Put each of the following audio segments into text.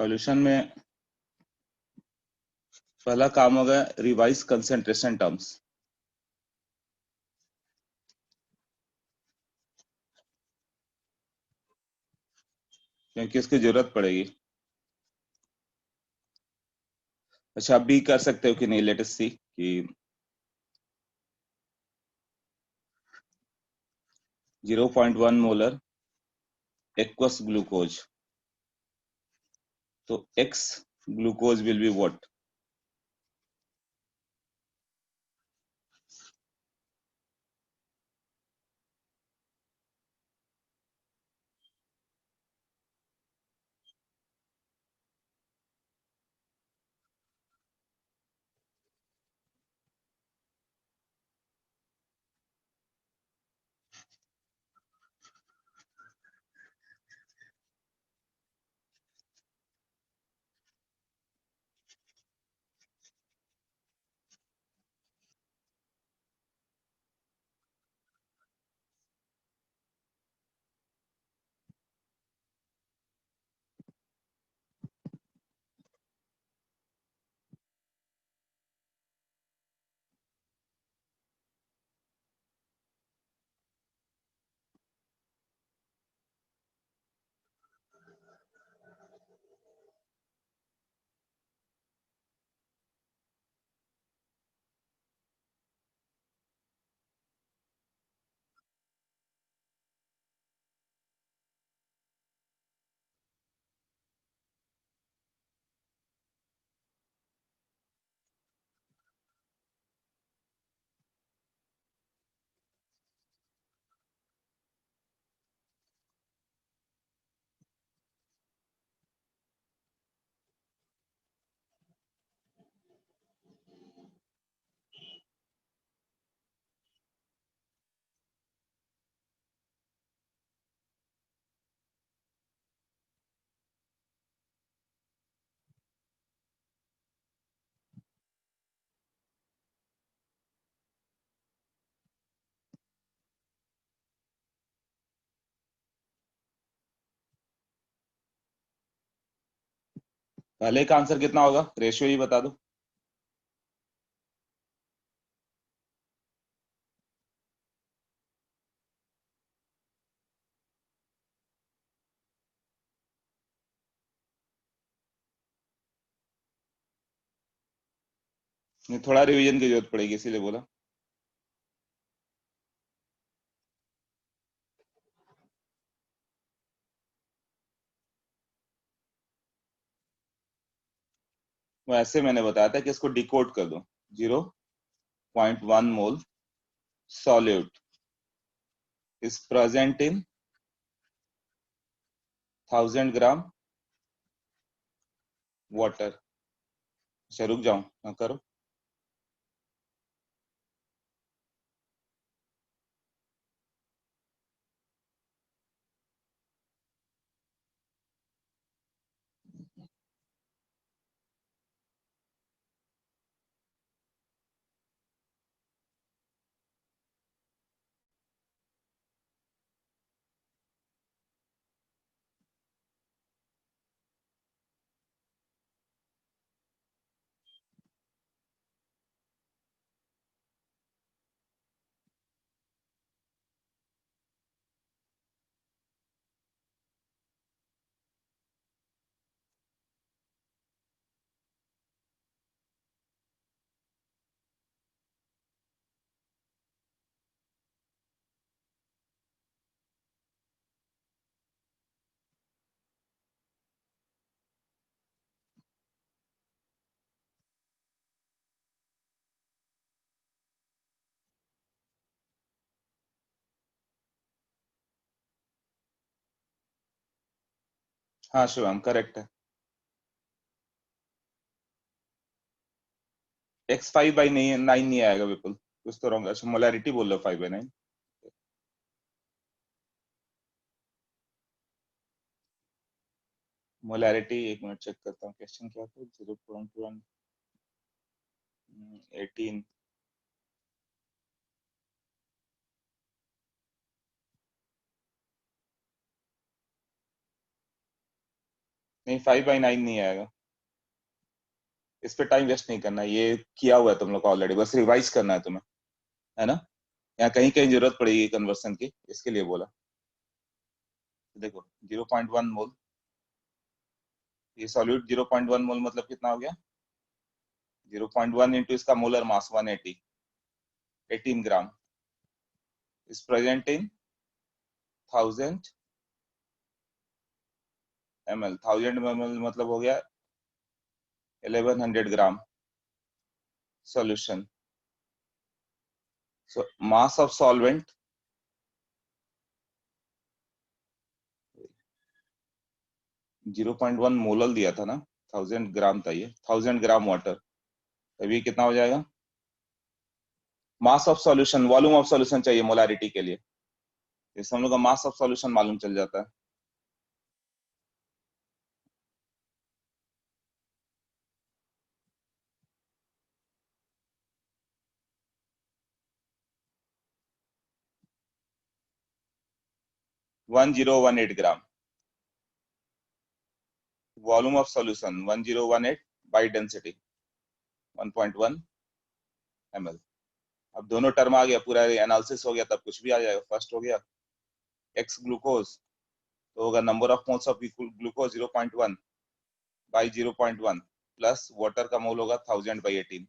Solution में पहला काम होगा रिवाइज कंसेंट्रेशन टर्म्स, क्योंकि उसकी जरूरत पड़ेगी। अच्छा, अब भी कर सकते हो कि नहीं, लेट अस सी कि 0.1 मोलर एक्वस ग्लूकोज, तो x glucose will be what? पहले का आंसर कितना होगा, रेशियो ही बता दो। नहीं, थोड़ा रिवीजन की जरूरत पड़ेगी, इसीलिए बोला। वो ऐसे मैंने बताया था कि इसको डिकोड कर दो। 0.1 मोल solute is present in 1000 gram water. अच्छा, रुक जाऊं, हाँ करो। हाँ शिवम, करेक्ट है। एक्स 5/9 नहीं आएगा बिल्कुल, कुछ तो रॉन्ग। अच्छा, मोलैरिटी बोल रहे हो 5/9। मोलैरिटी, एक मिनट चेक करता हूँ, क्वेश्चन क्या था। 0.1 18। नहीं 5/9 नहीं आएगा, इस पे टाइम वेस्ट नहीं करना, ये किया हुआ है तुम लोग ऑलरेडी, बस रिवाइज करना है तुम्हें, है ना। यहाँ कहीं कहीं जरूरत पड़ेगी कन्वर्सन की, इसके लिए बोला। देखो 0.1 मोल, ये सॉल्यूट 0.1 मोल मतलब कितना हो गया, 0.1 इंटू इसका molar mass 180, 18 gram is present in 1000 ml। 1000 ml मतलब हो गया 1100 ग्राम solution। So mass of solvent 0.1 molal दिया था ना, 1000 ग्राम था ये, 1000 ग्राम वाटर, अभी कितना हो जाएगा। Mass of solution, volume of solution चाहिए मोलारिटी के लिए, इससे हम लोग का मास ऑफ सॉल्यूशन मालूम चल जाता है। One 1018 gram, volume of solution 1018 by density 1.1 ml। अब दोनों टर्म आ गया, पूरा एनालिसिस हो गया, तब कुछ भी आ जाएगा। फर्स्ट हो गया एक्स ग्लूकोज, तो होगा number of moles of glucose 0.1 by 0.1 plus water का मोल होगा 1000/18।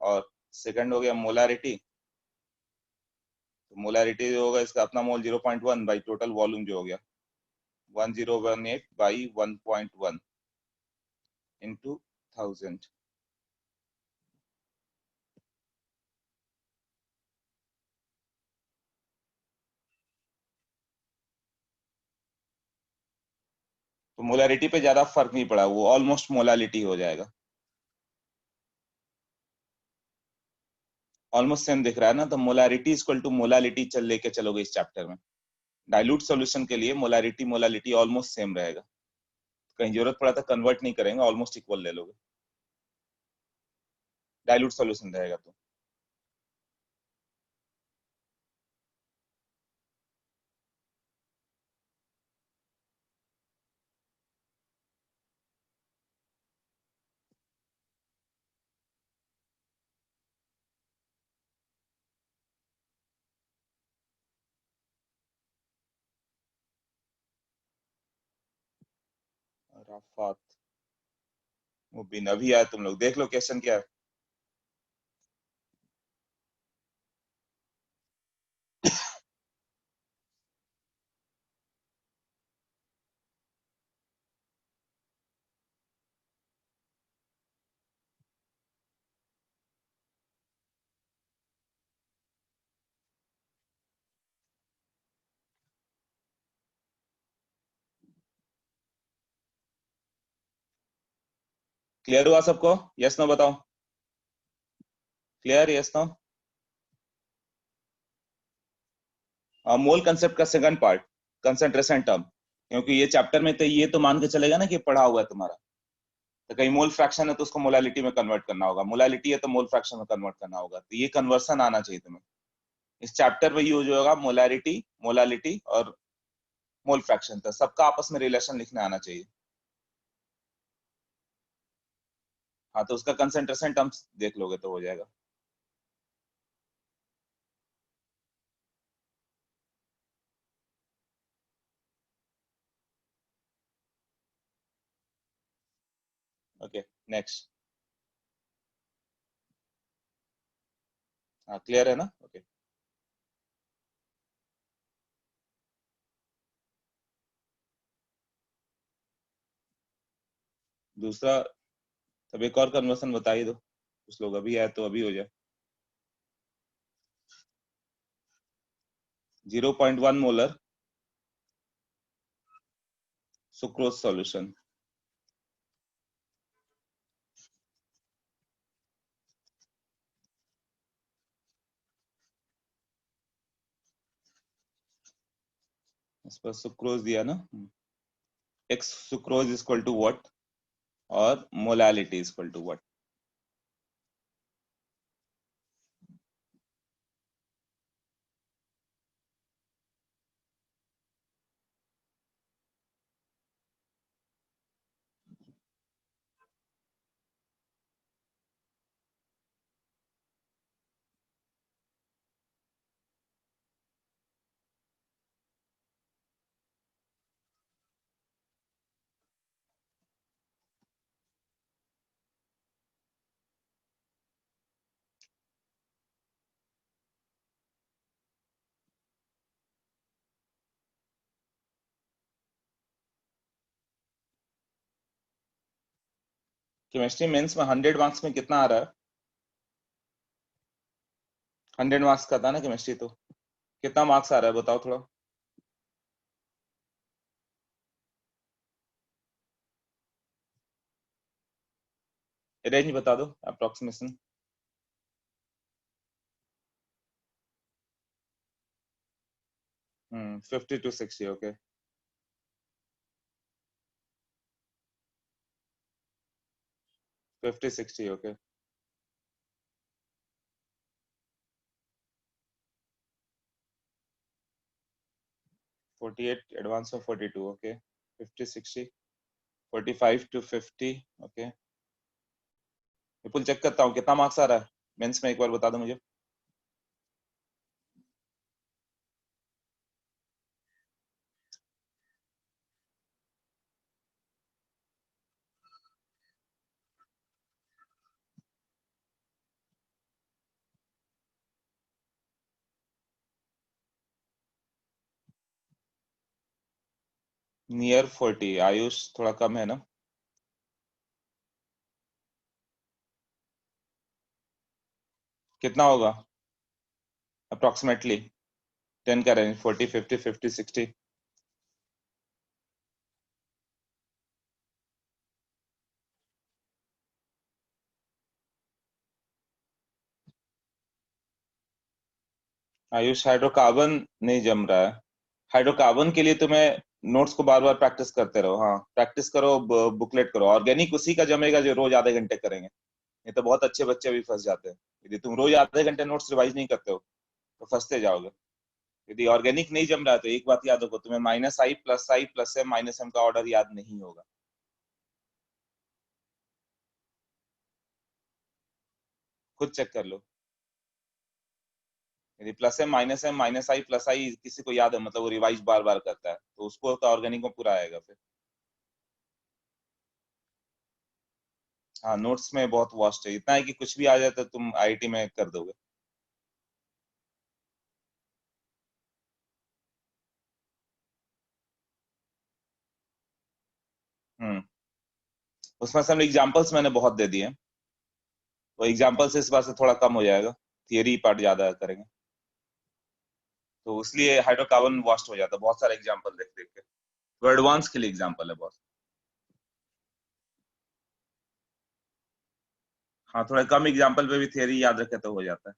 और सेकंड हो गया मोलारिटी, तो मोलारिटी जो होगा इसका अपना मोल 0.1 बाई टोटल वॉल्यूम जो हो गया 1018/1.1 इंटू 1000। तो मोलारिटी पे ज्यादा फर्क नहीं पड़ा, वो ऑलमोस्ट मोलालिटी हो जाएगा, ऑलमोस्ट सेम दिख रहा है ना। तो मोलारिटी इक्वल टू मोलालिटी चल लेके चलोगे इस चैप्टर में, डाइल्यूट सॉल्यूशन के लिए मोलारिटी मोलालिटी ऑलमोस्ट सेम रहेगा, कहीं जरूरत पड़ा तो कन्वर्ट नहीं करेंगे, ऑलमोस्ट इक्वल ले लोगे, डाइल्यूट सॉल्यूशन रहेगा तो। राफात वो बिन अभी आया, तुम लोग देख लो क्वेश्चन क्या है। क्लियर हुआ सबको, यस नो बताओ, clear yes no. Mole concept का सेकंड पार्ट, कंसंट्रेशन टर्म, क्योंकि ये चैप्टर में तो ये तो मान के चलेगा ना कि पढ़ा हुआ है तुम्हारा, तो कहीं मोल फ्रैक्शन है तो उसको मोलालिटी में कन्वर्ट करना होगा, मोलालिटी है तो मोल फ्रैक्शन में कन्वर्ट करना होगा, तो ये कन्वर्सन आना चाहिए तुम्हें। इस चैप्टर में यूज होगा मोलारिटी, मोलालिटी और मोल फ्रैक्शन, तो सबका आपस में रिलेशन लिखने आना चाहिए। हाँ तो उसका कंसंट्रेशन टर्म्स देख लोगे तो हो जाएगा। Okay next. हाँ क्लियर है ना, ओके। दूसरा, तब एक और कन्वर्सन बता ही दो, कुछ लोग अभी आए तो अभी हो जाए। 0.1 मोलर सुक्रोज सॉल्यूशन, इस पर सुक्रोज दिया ना, X sucrose equal to what, और molality equal to what. Chemistry mains में 100 मार्क्स में कितना आ रहा है? 100 मार्क्स का था ना केमिस्ट्री, तो कितना मार्क्स आ रहा है बताओ थोड़ा। रेंज बता दो approximation. 50 to 60, okay. 50 60, okay. 48 advance में 42, okay. 50 60, 45 to 50, okay. Vipul check करता हूँ कितना मार्क्स आ रहा है मेंस में, एक बार बता दो मुझे। नियर 40। आयुष थोड़ा कम है ना? कितना होगा अप्रोक्सीमेटली? 10 का रेंज, 40 50 50 60। आयुष हाइड्रोकार्बन नहीं जम रहा है। हाइड्रोकार्बन के लिए तुम्हें नोट्स को बार बार प्रैक्टिस करते रहो। हाँ, प्रैक्टिस करो, बुकलेट करो। ऑर्गेनिक उसी का जमेगा जो रोज आधे घंटे करेंगे। ये तो बहुत अच्छे बच्चे भी फंस जाते हैं। यदि तुम रोज आधे घंटे नोट्स रिवाइज नहीं करते हो तो फंसते जाओगे। यदि ऑर्गेनिक नहीं जम रहा है तो एक बात याद रखो, तुम्हें -i plus m minus m का ऑर्डर याद नहीं होगा। खुद चेक कर लो। यदि +m minus i plus i किसी को याद है, मतलब वो रिवाइज बार बार करता है, तो उसको तो ऑर्गेनिक में पूरा आएगा फिर। हाँ, नोट्स में बहुत वास्ट है, इतना है कि कुछ भी आ जाए तो तुम आईआईटी में कर दोगे। हम्म। उसमें से एग्जांपल्स मैंने बहुत दे दिए हैं, तो एग्जांपल से इस बात से थोड़ा कम हो जाएगा, थियरी पार्ट ज्यादा करेंगे। तो इसलिए हाइड्रोकार्बन वास्ट हो जाता है बहुत सारे एग्जांपल देख देख के। तो एडवांस के लिए एग्जांपल है बहुत। हाँ, थोड़ा कम एग्जांपल पे भी थियरी याद रखे तो हो जाता है।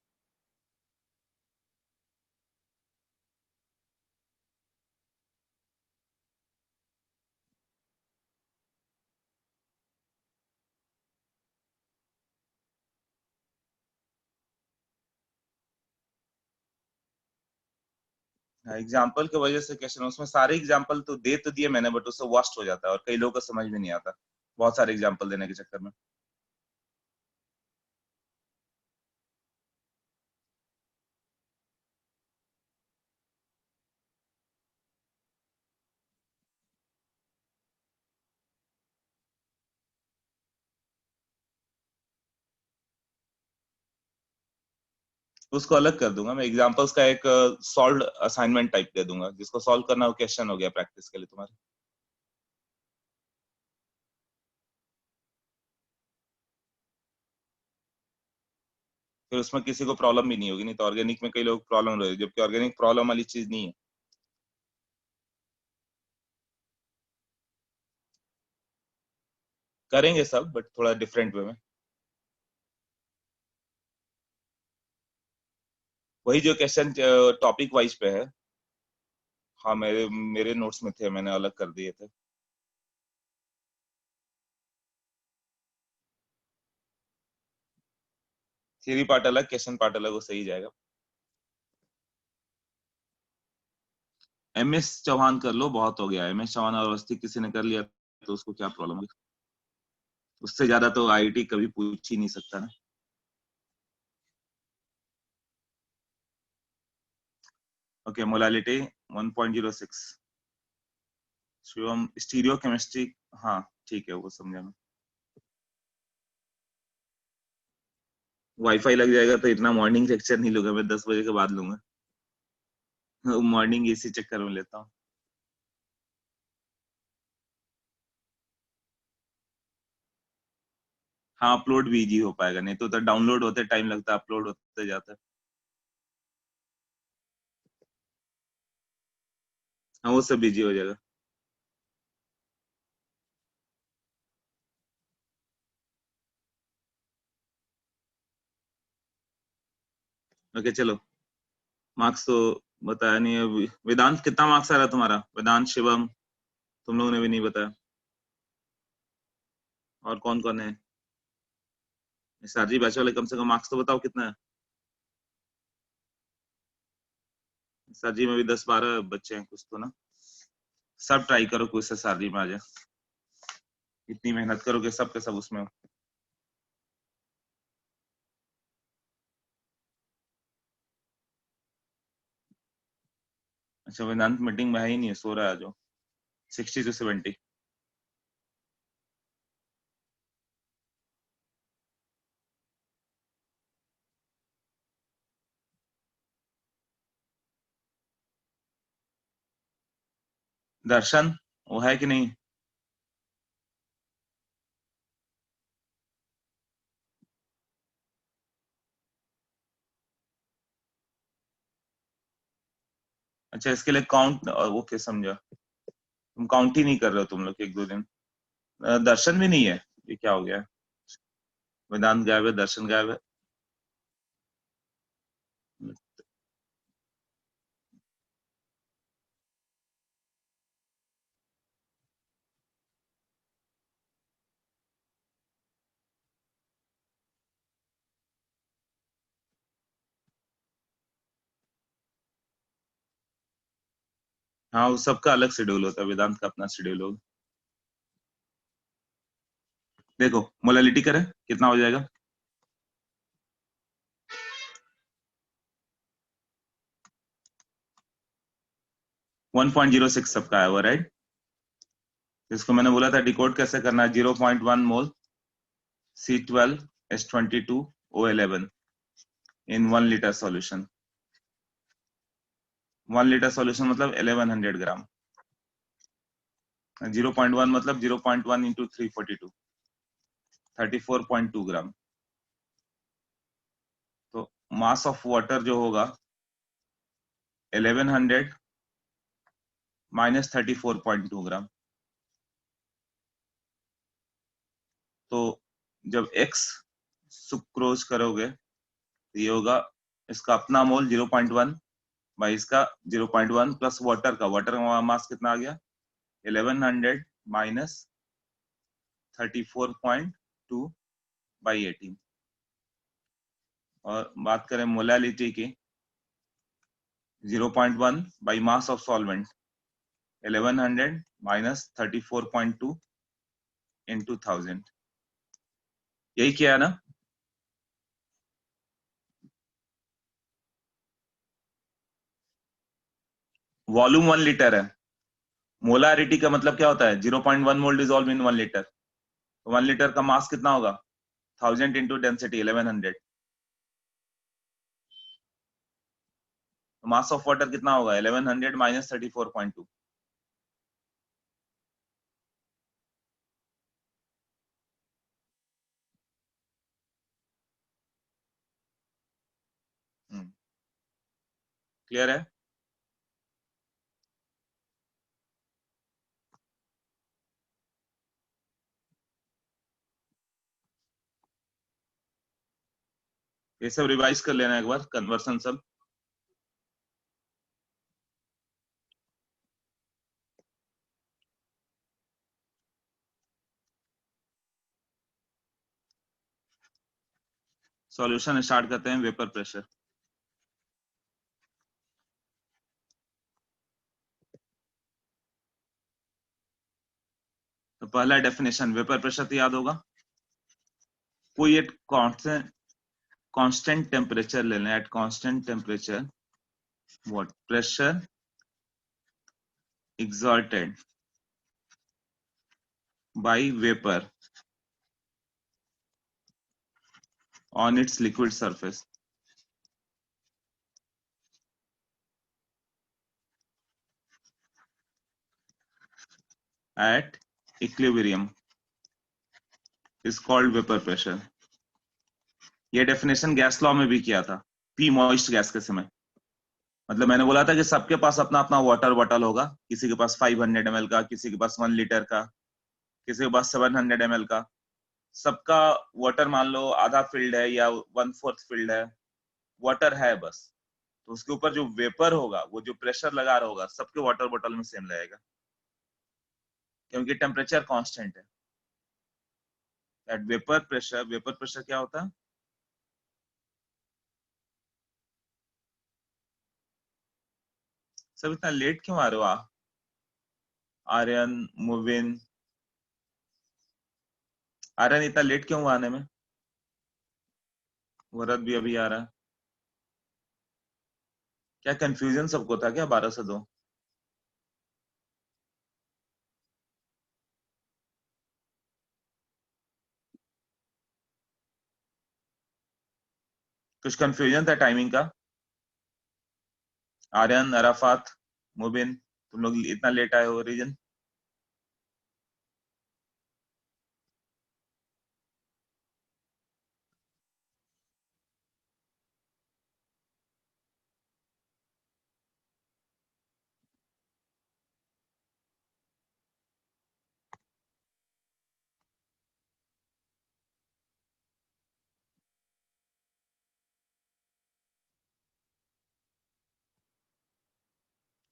एग्जाम्पल की वजह से क्वेश्चन, उसमें सारे एग्जाम्पल तो दे तो दिए मैंने, बट उससे वास्ट हो जाता है और कई लोगों को समझ में नहीं आता बहुत सारे एग्जाम्पल देने के चक्कर में। उसको अलग कर दूंगा मैं, एग्जाम्पल्स का एक सॉल्व असाइनमेंट टाइप दे दूंगा, जिसको सॉल्व करना वो क्वेश्चन हो गया प्रैक्टिस के लिए तुम्हारे। फिर उसमें किसी को प्रॉब्लम भी नहीं होगी, नहीं तो ऑर्गेनिक में कई लोग प्रॉब्लम रहे, जबकि ऑर्गेनिक प्रॉब्लम वाली चीज नहीं है। करेंगे सब, बट थोड़ा डिफरेंट वे में। वही जो क्वेश्चन टॉपिक वाइज पे है। हाँ, मेरे मेरे नोट्स में थे, मैंने अलग कर दिए थे। थ्योरी पार्ट अलग, क्वेश्चन पार्ट अलग, वो सही जाएगा। MS चौहान कर लो, बहुत हो गया। MS चौहान और अवस्थी किसी ने कर लिया तो उसको क्या प्रॉब्लम है? उससे ज्यादा तो आईआईटी कभी पूछ ही नहीं सकता ना। Okay, molality 1.06। Shivam stereo chemistry. हाँ, ठीक है, वो समझा मैं। वाईफाई लग जाएगा तो इतना मॉर्निंग लेक्चर नहीं लूंगा मैं, 10 बजे के बाद लूंगा। मॉर्निंग इसी चक्कर में लेता हूँ। हाँ अपलोड भी इजी हो पाएगा, नहीं तो डाउनलोड होते टाइम लगता है, अपलोड होते जाता है। हाँ वो सब इजी हो जाएगा। ओके चलो, मार्क्स तो बताया नहीं है। वेदांत कितना मार्क्स आ रहा है तुम्हारा? वेदांत, शिवम, तुम लोगों ने भी नहीं बताया। और कौन कौन है? सरजी बैच वाले, कम से कम मार्क्स तो बताओ कितना है। सरजी में भी 10-12 बच्चे हैं कुछ तो ना। सब ट्राई करो कुछ से सरजी में आ जाए। इतनी मेहनत करोगे सब के सब उसमें हो। अच्छा वेदांत मीटिंग में है ही नहीं है, सो रहा है जो। 60 to 70। दर्शन वो है कि नहीं? अच्छा इसके लिए काउंट, ओके समझा। तुम काउंट ही नहीं कर रहे हो तुम लोग 1-2 दिन। दर्शन भी नहीं है, ये क्या हो गया? वेदांत गायब है, दर्शन गायब है। हाँ वो सबका अलग शेड्यूल होता है, वेदांत का अपना शेड्यूल होगा। देखो मोलालिटी करें कितना हो जाएगा? 1.06 सबका है वो, राइट? जिसको मैंने बोला था डिकोड कैसे करना है, 0.1 मोल C12H22O11 इन 1 लीटर सॉल्यूशन। 1 लीटर सॉल्यूशन मतलब 1100 ग्राम। 0.1 मतलब 0.1 इंटू 342, 34.2 ग्राम। तो मास ऑफ वाटर जो होगा 1100 माइनस 34.2 ग्राम। तो जब x सुक्रोज करोगे तो ये होगा इसका अपना मोल 0.1 भाई इसका 0.1 प्लस वाटर का मास कितना आ गया? 1100 माइनस 34.2 बाई 18। और बात करें मोलालिटी की, 0.1 by mass of solvent 1100 minus 34.2 into 1000। यही किया है ना? वॉल्यूम 1 लीटर है। मोलारिटी का मतलब क्या होता है? 0.1 मोल डिजोल्व इन 1 लीटर। 1 लीटर का मास कितना होगा? 1000 into density 1100। Mass of water कितना होगा? 1100 माइनस 34.2। क्लियर है? ये सब रिवाइज कर लेना एक बार, कन्वर्सन सब। सॉल्यूशन स्टार्ट करते हैं, वेपर प्रेशर। तो पहला डेफिनेशन वेपर प्रेशर तो याद होगा। कोई एक कांस्टेंट कांस्टेंट टेम्परेचर ले लें, at constant temperature what pressure exerted by vapor on its liquid surface at equilibrium is called vapour pressure. ये डेफिनेशन गैस लॉ में भी किया था, पी मॉइस्ट गैस के समय। मतलब मैंने बोला था कि सबके पास अपना अपना वाटर बॉटल होगा, किसी के पास 500 ml का, किसी के पास 1 लीटर का, किसी के पास 700 ml का। सबका वाटर मान लो आधा फिल्ड है या 1/4 फिल्ड है, वाटर है बस। तो उसके ऊपर जो वेपर होगा, वो जो प्रेशर लगा रहा होगा, सबके वाटर बॉटल में सेम लगेगा, क्योंकि टेम्परेचर कांस्टेंट है। दैट वेपर प्रेशर क्या होता है? सब इतना लेट क्यों आ रहे हो आर्यन, मुविन? आर्यन इतना लेट क्यों हुआ आने में? वरद भी अभी आ रहा है। क्या कंफ्यूजन सबको था क्या 12 से 2? कुछ कंफ्यूजन था टाइमिंग का? आर्यन, अराफात, मुबिन, तुम लोग इतना लेट आए हो, रीजन?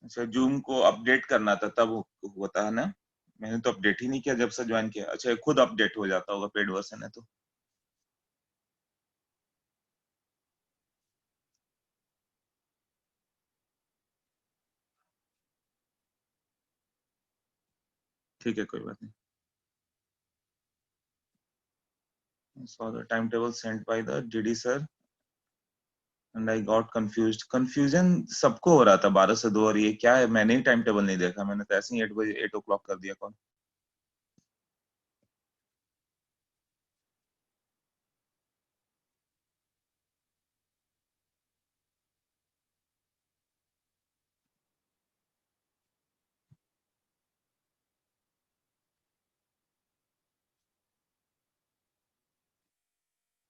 अच्छा, जूम को अपडेट करना था तब होता है ना? मैंने तो अपडेट ही नहीं किया जब से ज्वाइन किया। अच्छा, ये खुद अपडेट हो जाता होगा, पेड वर्जन है तो। ठीक है, कोई बात नहीं। saw the timetable sent by the GD sir and I got confused। Confusion सबको हो रहा था 12 से 2, और ये क्या है? मैंने ही टाइम टेबल नहीं देखा, मैंने तो ऐसे ही 8 बजे 8 o'clock कर दिया कॉल।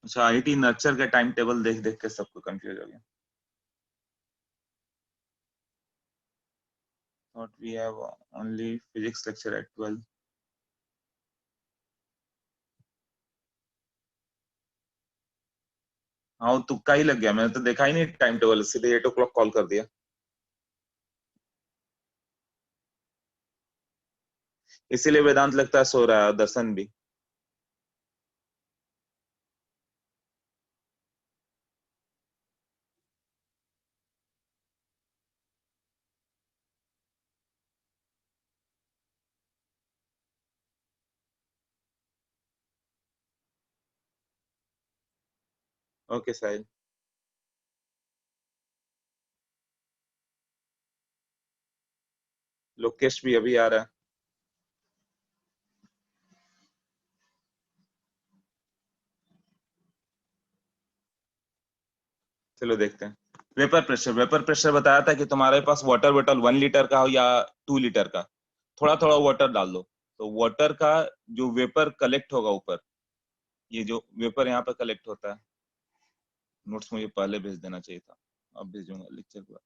अच्छा, आईटी नर्चर के टाइम टेबल देख देख के सबको कंफ्यूज हो गया। Thought we have only physics lecture at 12। हाँ, वो तुक्का ही लग गया, मैंने तो देखा ही नहीं टाइम टेबल, सीधे 8 o'clock कॉल कर दिया। इसीलिए वेदांत लगता है सो रहा है, दर्शन भी। ओके साहिल। लोकेश भी अभी आ रहा है। चलो देखते हैं। वेपर प्रेशर बताया था कि तुम्हारे पास वाटर बॉटल 1 लीटर का हो या 2 लीटर का, थोड़ा थोड़ा वाटर डाल दो। तो वाटर का जो वेपर कलेक्ट होगा ऊपर, ये जो वेपर यहाँ पे कलेक्ट होता है। नोट्स मुझे पहले भेज देना चाहिए था, अब भेजूंगा लेक्चर के बाद।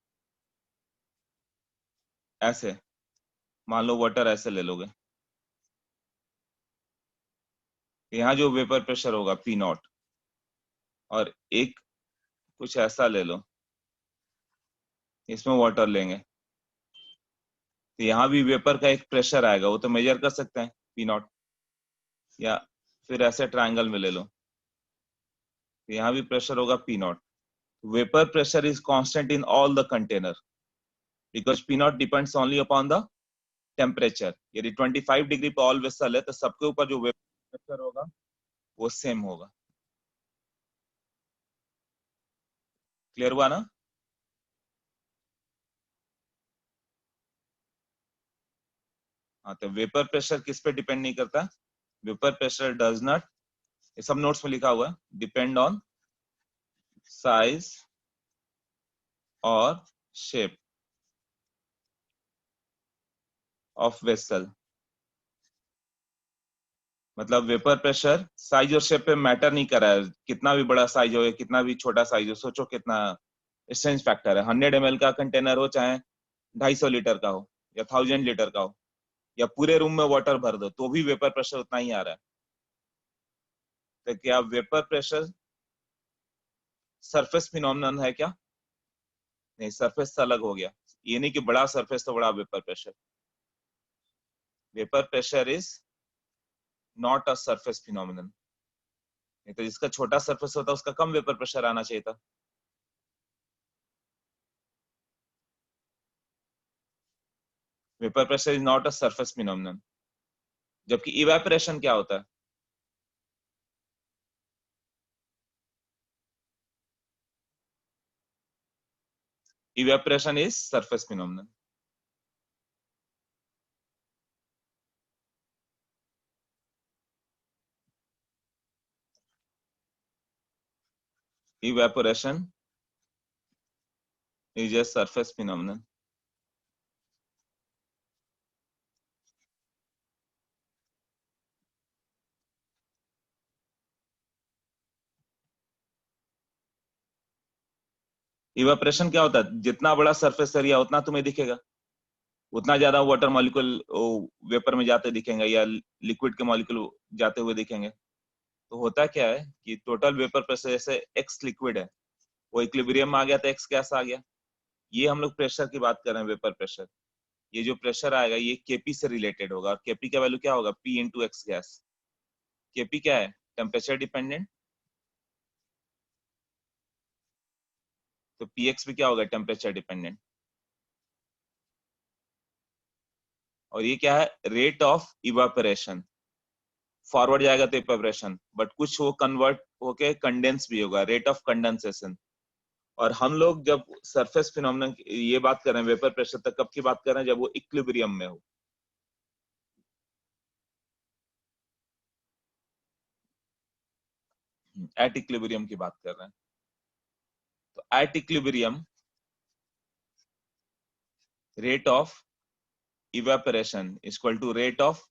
ऐसे मान लो वाटर ऐसे ले लोगे, यहाँ जो वेपर प्रेशर होगा P0, और एक कुछ ऐसा ले लो, इसमें वाटर लेंगे, तो यहाँ भी वेपर का एक प्रेशर आएगा, वो तो मेजर कर सकते हैं P0। या फिर ऐसे ट्रायंगल में ले लो, तो यहाँ भी प्रेशर होगा P0। Vapour pressure is constant in all the container because P0 depends only upon the temperature. यदि 25 डिग्री पे ऑल वेसल है, तो सबके ऊपर जो वेपर प्रेशर होगा वो सेम होगा। क्लियर हुआ ना? हाँ, तो वेपर प्रेशर किस पे डिपेंड नहीं करता? वेपर प्रेशर डज नॉट, ये सब नोट्स में लिखा हुआ है, डिपेंड ऑन साइज और शेप ऑफ वेसल। मतलब वेपर प्रेशर साइज और शेप पे मैटर नहीं कर रहा है, कितना भी बड़ा साइज हो या कितना भी छोटा साइज हो, सोचो कितना स्ट्रेंथ फैक्टर है। 100 ml का कंटेनर हो चाहे 250 लीटर का हो या 1000 लीटर का हो या पूरे रूम में वाटर भर दो तो भी वेपर प्रेशर उतना ही आ रहा है। तो क्या वेपर प्रेशर सरफेस फिनोमिनन है क्या? नहीं, सरफेस से अलग हो गया। ये नहीं कि बड़ा सरफेस तो बड़ा vapour pressure. Vapour pressure is not a surface phenomenon. नहीं तो जिसका छोटा सरफेस होता है उसका कम वेपर प्रेशर आना चाहिए था। Vapour pressure is not a surface phenomenon. जबकि इवेपोरेशन क्या होता है? Evaporation is surface phenomenon. Evaporation is a surface phenomenon. Evaporation क्या होता है? जितना बड़ा सरफेस एरिया उतना तुम्हें दिखेगा, उतना ज्यादा वाटर मॉलिक्यूल वेपर में जाते दिखेंगे या लिक्विड के मॉलिक्यूल जाते हुए दिखेंगे। तो होता क्या है कि टोटल वेपर प्रेशर जैसे एक्स लिक्विड है, वो इक्विलिब्रियम में आ गया तो एक्स गैस आ गया। ये हम लोग प्रेशर की बात कर रहे हैं, वेपर प्रेशर। ये जो प्रेशर आएगा ये केपी से रिलेटेड होगा, और केपी का वैल्यू क्या होगा? P into x gas. KP क्या है? Temperature dependent. तो पीएक्स भी क्या होगा? Temperature dependent. और ये क्या है? Rate of evaporation. फॉरवर्ड जाएगा तो इवेपोरेशन, बट कुछ वो कन्वर्ट होके कंडेंस भी होगा, रेट ऑफ कंडेंसेशन। और हम लोग जब सरफेस फिनोमिनन ये बात कर रहे हैं वेपर प्रेशर, तक कब की बात कर रहे हैं? जब वो इक्विलिब्रियम में हो। एट इक्विलिब्रियम की बात कर रहे हैं। तो at equilibrium rate of evaporation equal to rate of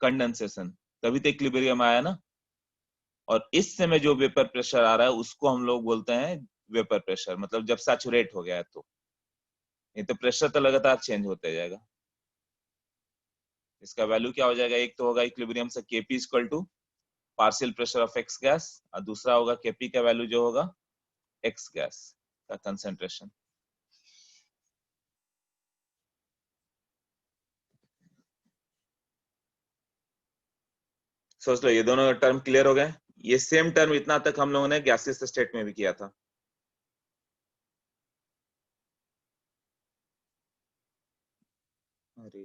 condensation, तभी तो इक्विलिब्रियम आया ना। और इस समय जो वेपर प्रेशर आ रहा है उसको हम लोग बोलते हैं वेपर प्रेशर, मतलब जब सैचुरेट हो गया है तो। नहीं तो प्रेशर तो लगातार चेंज होते जाएगा। इसका वैल्यू क्या हो जाएगा? एक तो होगा इक्विलिब्रियम से KP equal to partial pressure of X gas, और दूसरा होगा केपी का वैल्यू जो होगा एक्स गैस का कंसेंट्रेशन। सोच लो ये दोनों टर्म क्लियर हो गए। ये सेम टर्म इतना तक हम लोगों ने गैसियस स्टेट में भी किया था। अरे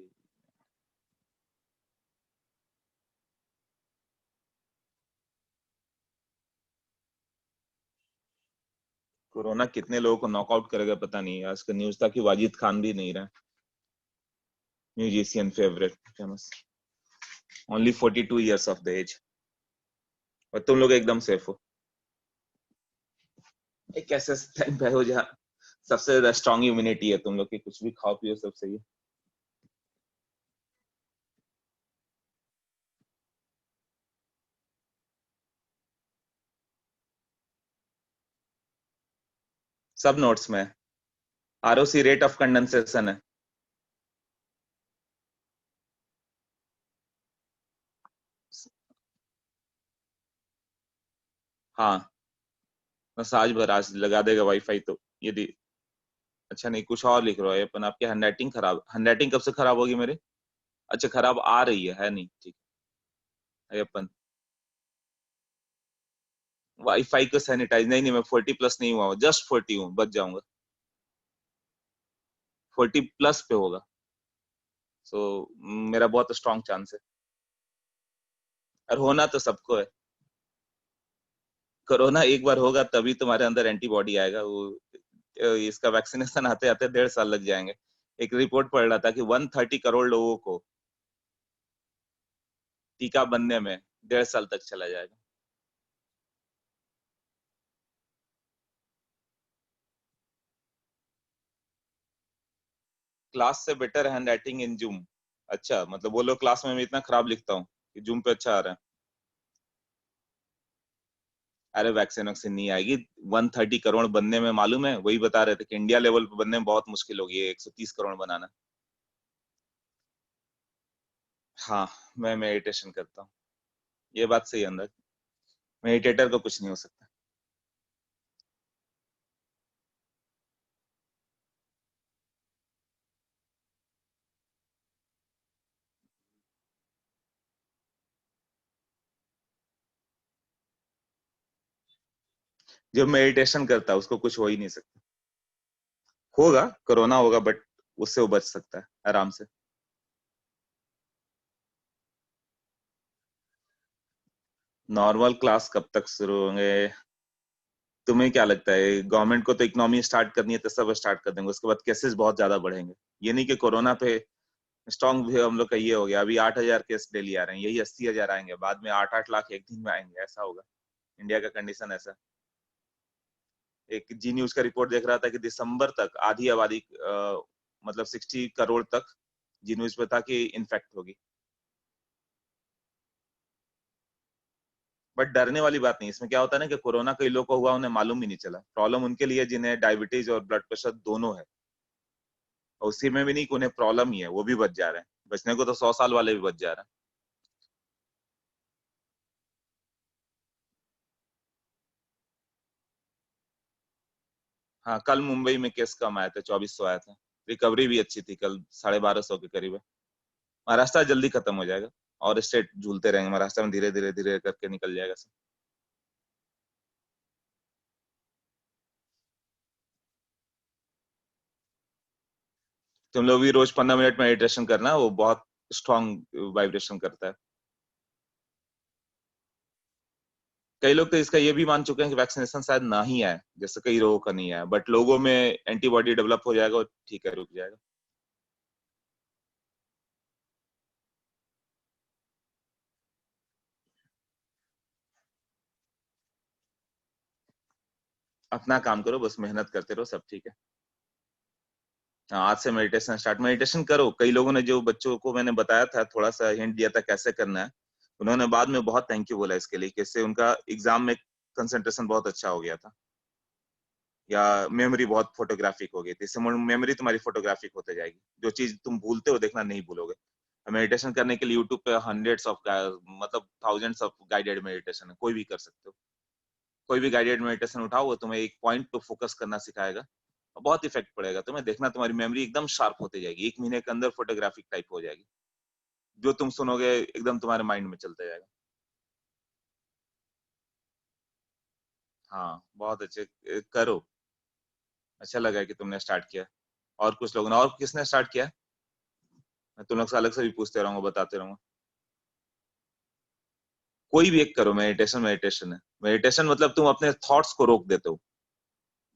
कोरोना कितने लोगों को नॉकआउट करेगा पता नहीं। आज का न्यूज था कि वाजिद खान भी नहीं रहा, musician favourite famous, only 42 years of the age. और तुम लोग एकदम सेफ हो। एक ऐसे टाइम पे हो जहाँ सबसे ज्यादा स्ट्रॉन्ग इम्यूनिटी है तुम लोग की, कुछ भी खाओ पियो सब सही है। सब नोट्स में आरओसी रेट ऑफ कंडेंसेशन है। हाँ, बस आज भर आज लगा देगा वाईफाई तो। यदि अच्छा नहीं कुछ और लिख रहा है अपन, आपकी हैंडराइटिंग खराब, हैंडराइटिंग कब से खराब होगी मेरी? अच्छा खराब आ रही है नहीं ठीक है अपन। वाईफाई को सैनिटाइज नहीं, नहीं मैं 40+ नहीं हुआ, जस्ट 40 हूँ, बच जाऊंगा। 40+ पे होगा। सो मेरा बहुत स्ट्रॉन्ग चांस है। और होना तो सबको है। कोरोना एक बार होगा तभी तुम्हारे अंदर एंटीबॉडी आएगा। वो इसका वैक्सीनेशन आते आते 1.5 साल लग जाएंगे। एक रिपोर्ट पढ़ रहा था कि 130 करोड़ लोगों को टीका बनने में 1.5 साल तक चला जाएगा। क्लास से better hand writing in zoom. अच्छा मतलब वो लोग क्लास में मैं इतना खराब लिखता हूँ कि जूम पे अच्छा आ रहा है। अरे वैक्सीन वैक्सीन नहीं आएगी। 130 करोड़ बनने में मालूम है, वही बता रहे थे कि इंडिया लेवल पे बनने में बहुत मुश्किल होगी 130 करोड़ बनाना। हाँ, मैं मेडिटेशन करता हूँ। ये बात सही है अंदर, मेडिटेटर को कुछ नहीं हो सकता। जो मेडिटेशन करता है उसको कुछ हो ही नहीं सकता। होगा, कोरोना होगा, बट उससे वो बच सकता है आराम से। नॉर्मल क्लास कब तक शुरू होंगे? तुम्हें क्या लगता है? गवर्नमेंट को तो इकोनॉमी स्टार्ट करनी है तो सब स्टार्ट कर देंगे, उसके बाद केसेस बहुत ज्यादा बढ़ेंगे। ये नहीं कि कोरोना पे स्ट्रॉन्ग भी हम लोग का ये हो गया, अभी 8,000 केस डेली आ रहे हैं, यही 80,000 आएंगे, बाद में 8-8 लाख एक दिन में आएंगे, ऐसा होगा। इंडिया का कंडीशन ऐसा। एक जी न्यूज का रिपोर्ट देख रहा था कि दिसंबर तक आधी आबादी मतलब 60 करोड़ तक जी न्यूज पे था कि इन्फेक्ट होगी। बट डरने वाली बात नहीं, इसमें क्या होता है ना कि कोरोना कई लोगों को हुआ, उन्हें मालूम ही नहीं चला। प्रॉब्लम उनके लिए जिन्हें डायबिटीज और ब्लड प्रेशर दोनों है, और उसी में भी नहीं कि उन्हें प्रॉब्लम ही है, वो भी बच जा रहे हैं। बचने को तो 100 साल वाले भी बच जा रहे हैं। हाँ, कल मुंबई में केस कम आए थे, 2400 आए थे। रिकवरी भी अच्छी थी कल, 1250 के करीब है। महाराष्ट्र जल्दी खत्म हो जाएगा, और स्टेट झूलते रहेंगे, महाराष्ट्र में धीरे धीरे धीरे करके निकल जाएगा सब। तुम लोग भी रोज 15 मिनट मेडिटेशन करना, वो बहुत स्ट्रांग वाइब्रेशन करता है। कई लोग तो इसका ये भी मान चुके हैं कि वैक्सीनेशन शायद ना ही आए, जैसे कई रोगों का नहीं आया, बट लोगों में एंटीबॉडी डेवलप हो जाएगा और ठीक है, रुक जाएगा। अपना काम करो, बस मेहनत करते रहो, सब ठीक है। हाँ, आज से मेडिटेशन स्टार्ट, मेडिटेशन करो। कई लोगों ने, जो बच्चों को मैंने बताया था, थोड़ा सा हिंट दिया था कैसे करना है, उन्होंने बाद में बहुत थैंक यू बोला इसके लिए, कि इससे उनका एग्जाम में कंसंट्रेशन बहुत अच्छा हो गया था, या मेमोरी बहुत फोटोग्राफिक हो गई थी। इससे मेमोरी तुम्हारी फोटोग्राफिक होते जाएगी, जो चीज तुम भूलते हो देखना नहीं भूलोगे। मेडिटेशन करने के लिए यूट्यूब पे हंड्रेड्स ऑफ, मतलब थाउजेंड्स ऑफ गाइडेड मेडिटेशन है, कोई भी कर सकते हो। कोई भी गाइडेड मेडिटेशन उठाओ, वो तुम्हें एक पॉइंट पे फोकस करना सिखाएगा, और बहुत इफेक्ट पड़ेगा तुम्हें, देखना तुम्हारी मेमोरी एकदम शार्प होती जाएगी, 1 महीने के अंदर फोटोग्राफिक टाइप हो जाएगी। जो तुम सुनोगे एकदम तुम्हारे माइंड में चलता जाएगा। हाँ, बहुत अच्छे, करो। अच्छा लगा कि तुमने स्टार्ट किया। और कुछ लोगों ने, और किसने स्टार्ट किया? मैं तुम लोग से अलग से भी पूछते रहूंगा, बताते रहूंगा। कोई भी एक करो, मेडिटेशन मेडिटेशन है। मेडिटेशन मतलब तुम अपने थॉट्स को रोक देते हो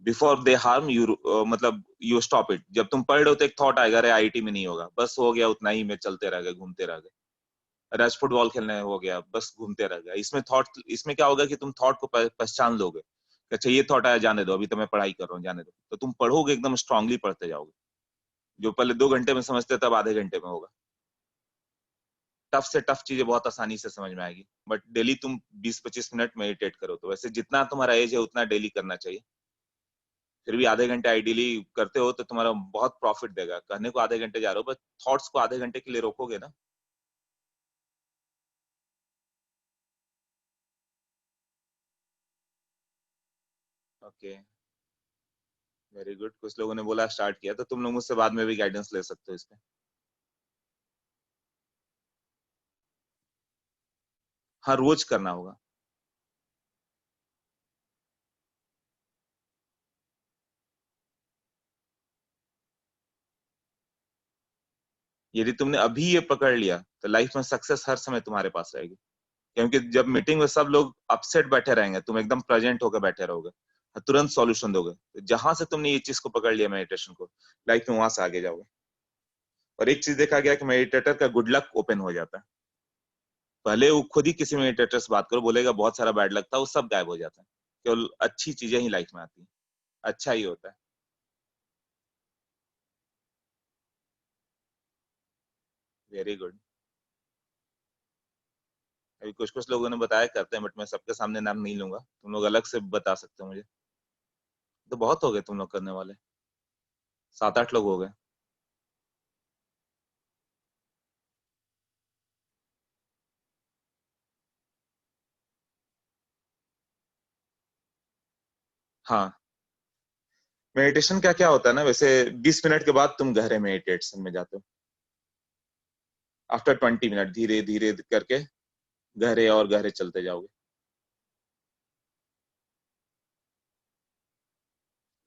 बिफोर दे हार्म यू, मतलब यू स्टॉप इट। जब तुम पढ़ रहे हो तो एक थॉट आएगा, अरे आईआईटी में नहीं होगा, बस हो गया उतना ही में, चलते रह गए, घूमते रह गए। अरे आज फुटबॉल खेलने हो गया, बस घूमते रह गए। इसमें थॉट, इसमें क्या होगा कि तुम थॉट को पहचान लोगे कि अच्छा ये थॉट आया, जाने दो, अभी तो मैं पढ़ाई कर रहा हूँ, जाने दो। तो तुम पढ़ोगे, एकदम स्ट्रांगली पढ़ते जाओगे। जो पहले 2 घंटे में समझते तब आधे घंटे में होगा। टफ से टफ चीजें बहुत आसानी से समझ में आएगी। बट डेली तुम 20-25 मिनट मेडिटेट करो, तो वैसे जितना तुम्हारा एज है उतना डेली करना चाहिए। फिर भी आधे घंटे आइडियली करते हो तो तुम्हारा बहुत प्रॉफिट देगा। कहने को आधे घंटे जा रहे हो, बस थॉट्स को आधे घंटे के लिए रोकोगे ना। Okay, very good. कुछ लोगों ने बोला स्टार्ट किया, तो तुम लोग मुझसे बाद में भी गाइडेंस ले सकते हो इस पे। हाँ, रोज करना होगा। यदि तुमने अभी ये पकड़ लिया तो लाइफ में सक्सेस हर समय तुम्हारे पास रहेगी। क्योंकि जब मीटिंग में सब लोग अपसेट बैठे रहेंगे, तुम एकदम प्रेजेंट होकर बैठे रहोगे, तुरंत सॉल्यूशन दोगे। तो जहां से तुमने ये चीज को पकड़ लिया, मेडिटेशन को, लाइफ में वहां से आगे जाओगे। और एक चीज देखा गया कि मेडिटेटर का गुड लक ओपन हो जाता है। पहले वो खुद ही किसी मेडिटेटर से बात करो, बोलेगा बहुत सारा बैड लक था, वो सब गायब हो जाता है। केवल अच्छी चीजें ही लाइफ में आती है, अच्छा ही होता है। Very good. अभी कुछ कुछ लोगों ने बताया करते हैं, बट मैं सबके सामने नाम नहीं लूंगा, तुम लोग अलग से बता सकते हो मुझे। तो बहुत हो गए तुम लोग करने वाले, 7-8 लोग हो गए। हाँ, मेडिटेशन क्या क्या होता है ना, वैसे 20 मिनट के बाद तुम गहरे मेडिटेशन में जाते हो। आफ्टर 20 मिनट धीरे धीरे करके गहरे और गहरे चलते जाओगे।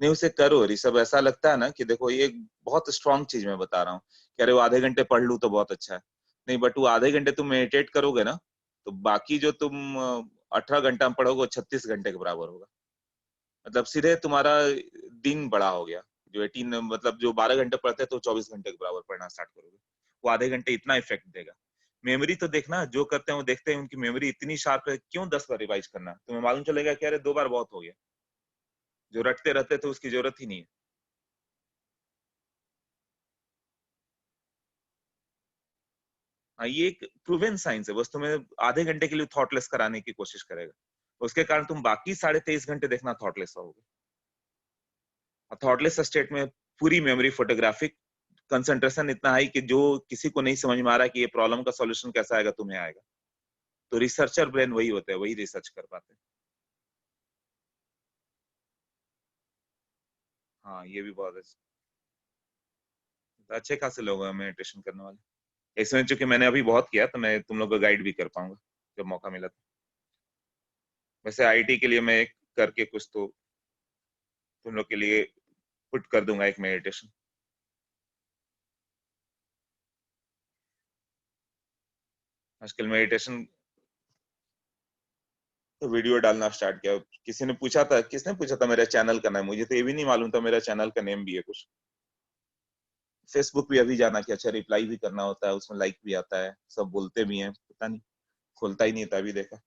नहीं, उसे करो ऋषभ, ऐसा लगता है ना कि देखो ये एक बहुत स्ट्रांग चीज मैं बता रहा हूँ कि अरे वो आधे घंटे पढ़ लूँ तो बहुत अच्छा है। नहीं, बट वो आधे घंटे तुम मेडिटेट करोगे ना, तो बाकी जो तुम 18 घंटा में पढ़ोगे वो 36 घंटे के बराबर होगा। मतलब सीधे तुम्हारा दिन बड़ा हो गया। जो 18 मतलब जो 12 घंटे पढ़ते हैं तो 24 घंटे के बराबर पढ़ना स्टार्ट करोगे। वो आधे घंटे इतना इफेक्ट देगा। मेमोरी तो देखना, जो करते हैं वो देखते हैं उनकी मेमोरी इतनी शार्प है, क्यों 10 बार रिवाइज करना, तुम्हें मालूम चलेगा कि अरे 2 बार बहुत हो गया। जो रटते रहते थे उसकी जरूरत ही नहीं है। हाँ, ये एक प्रूवन साइंस है, बस तुम्हें आधे घंटे के लिए थॉटलेस कराने की कोशिश करेगा। उसके कारण तुम बाकी 23.5 घंटे देखना थॉटलेस रहोगे। और थॉटलेस स्टेट में पूरी मेमोरी फोटोग्राफिक कंसंट्रेशन इतना हाई कि जो किसी को नहीं समझ में आ रहा है कि ये प्रॉब्लम का सॉल्यूशन कैसा आएगा, तुम्हें आएगा। तो रिसर्चर ब्रेन वही होते हैं, वही रिसर्च कर पाते हैं। हाँ, ये भी बहुत अच्छे खासे लोग हैं मेडिटेशन करने वाले। इसमें चूंकि मैंने अभी बहुत किया तो मैं तुम लोग को गाइड भी कर पाऊंगा जब मौका मिला तो। वैसे आईटी के लिए मैं एक करके कुछ तो तुम लोग के लिए पुट कर दूंगा, एक मेडिटेशन। आजकल मेडिटेशन तो वीडियो डालना स्टार्ट किया। किसी ने पूछा था, किसने पूछा था मेरा चैनल का नाम, मुझे तो ये भी नहीं मालूम था मेरा चैनल का नेम भी है कुछ। फेसबुक भी अभी जाना कि अच्छा रिप्लाई भी करना होता है, उसमें लाइक भी आता है, सब बोलते भी हैं, पता नहीं, खुलता ही नहीं था अभी देखा।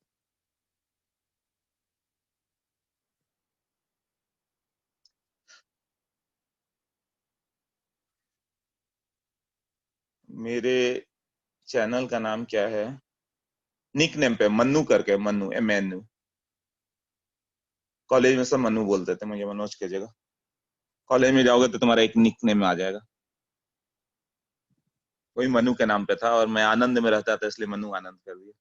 मेरे चैनल का नाम क्या है, निक नेम पे मन्नू करके, मन्नू MNU। कॉलेज में सब मन्नू बोलते थे मुझे, मनोज की जगह। कॉलेज में जाओगे तो तुम्हारा एक निक नेम आ जाएगा। वही मनु के नाम पे था, और मैं आनंद में रहता था इसलिए मनु आनंद कर दिया।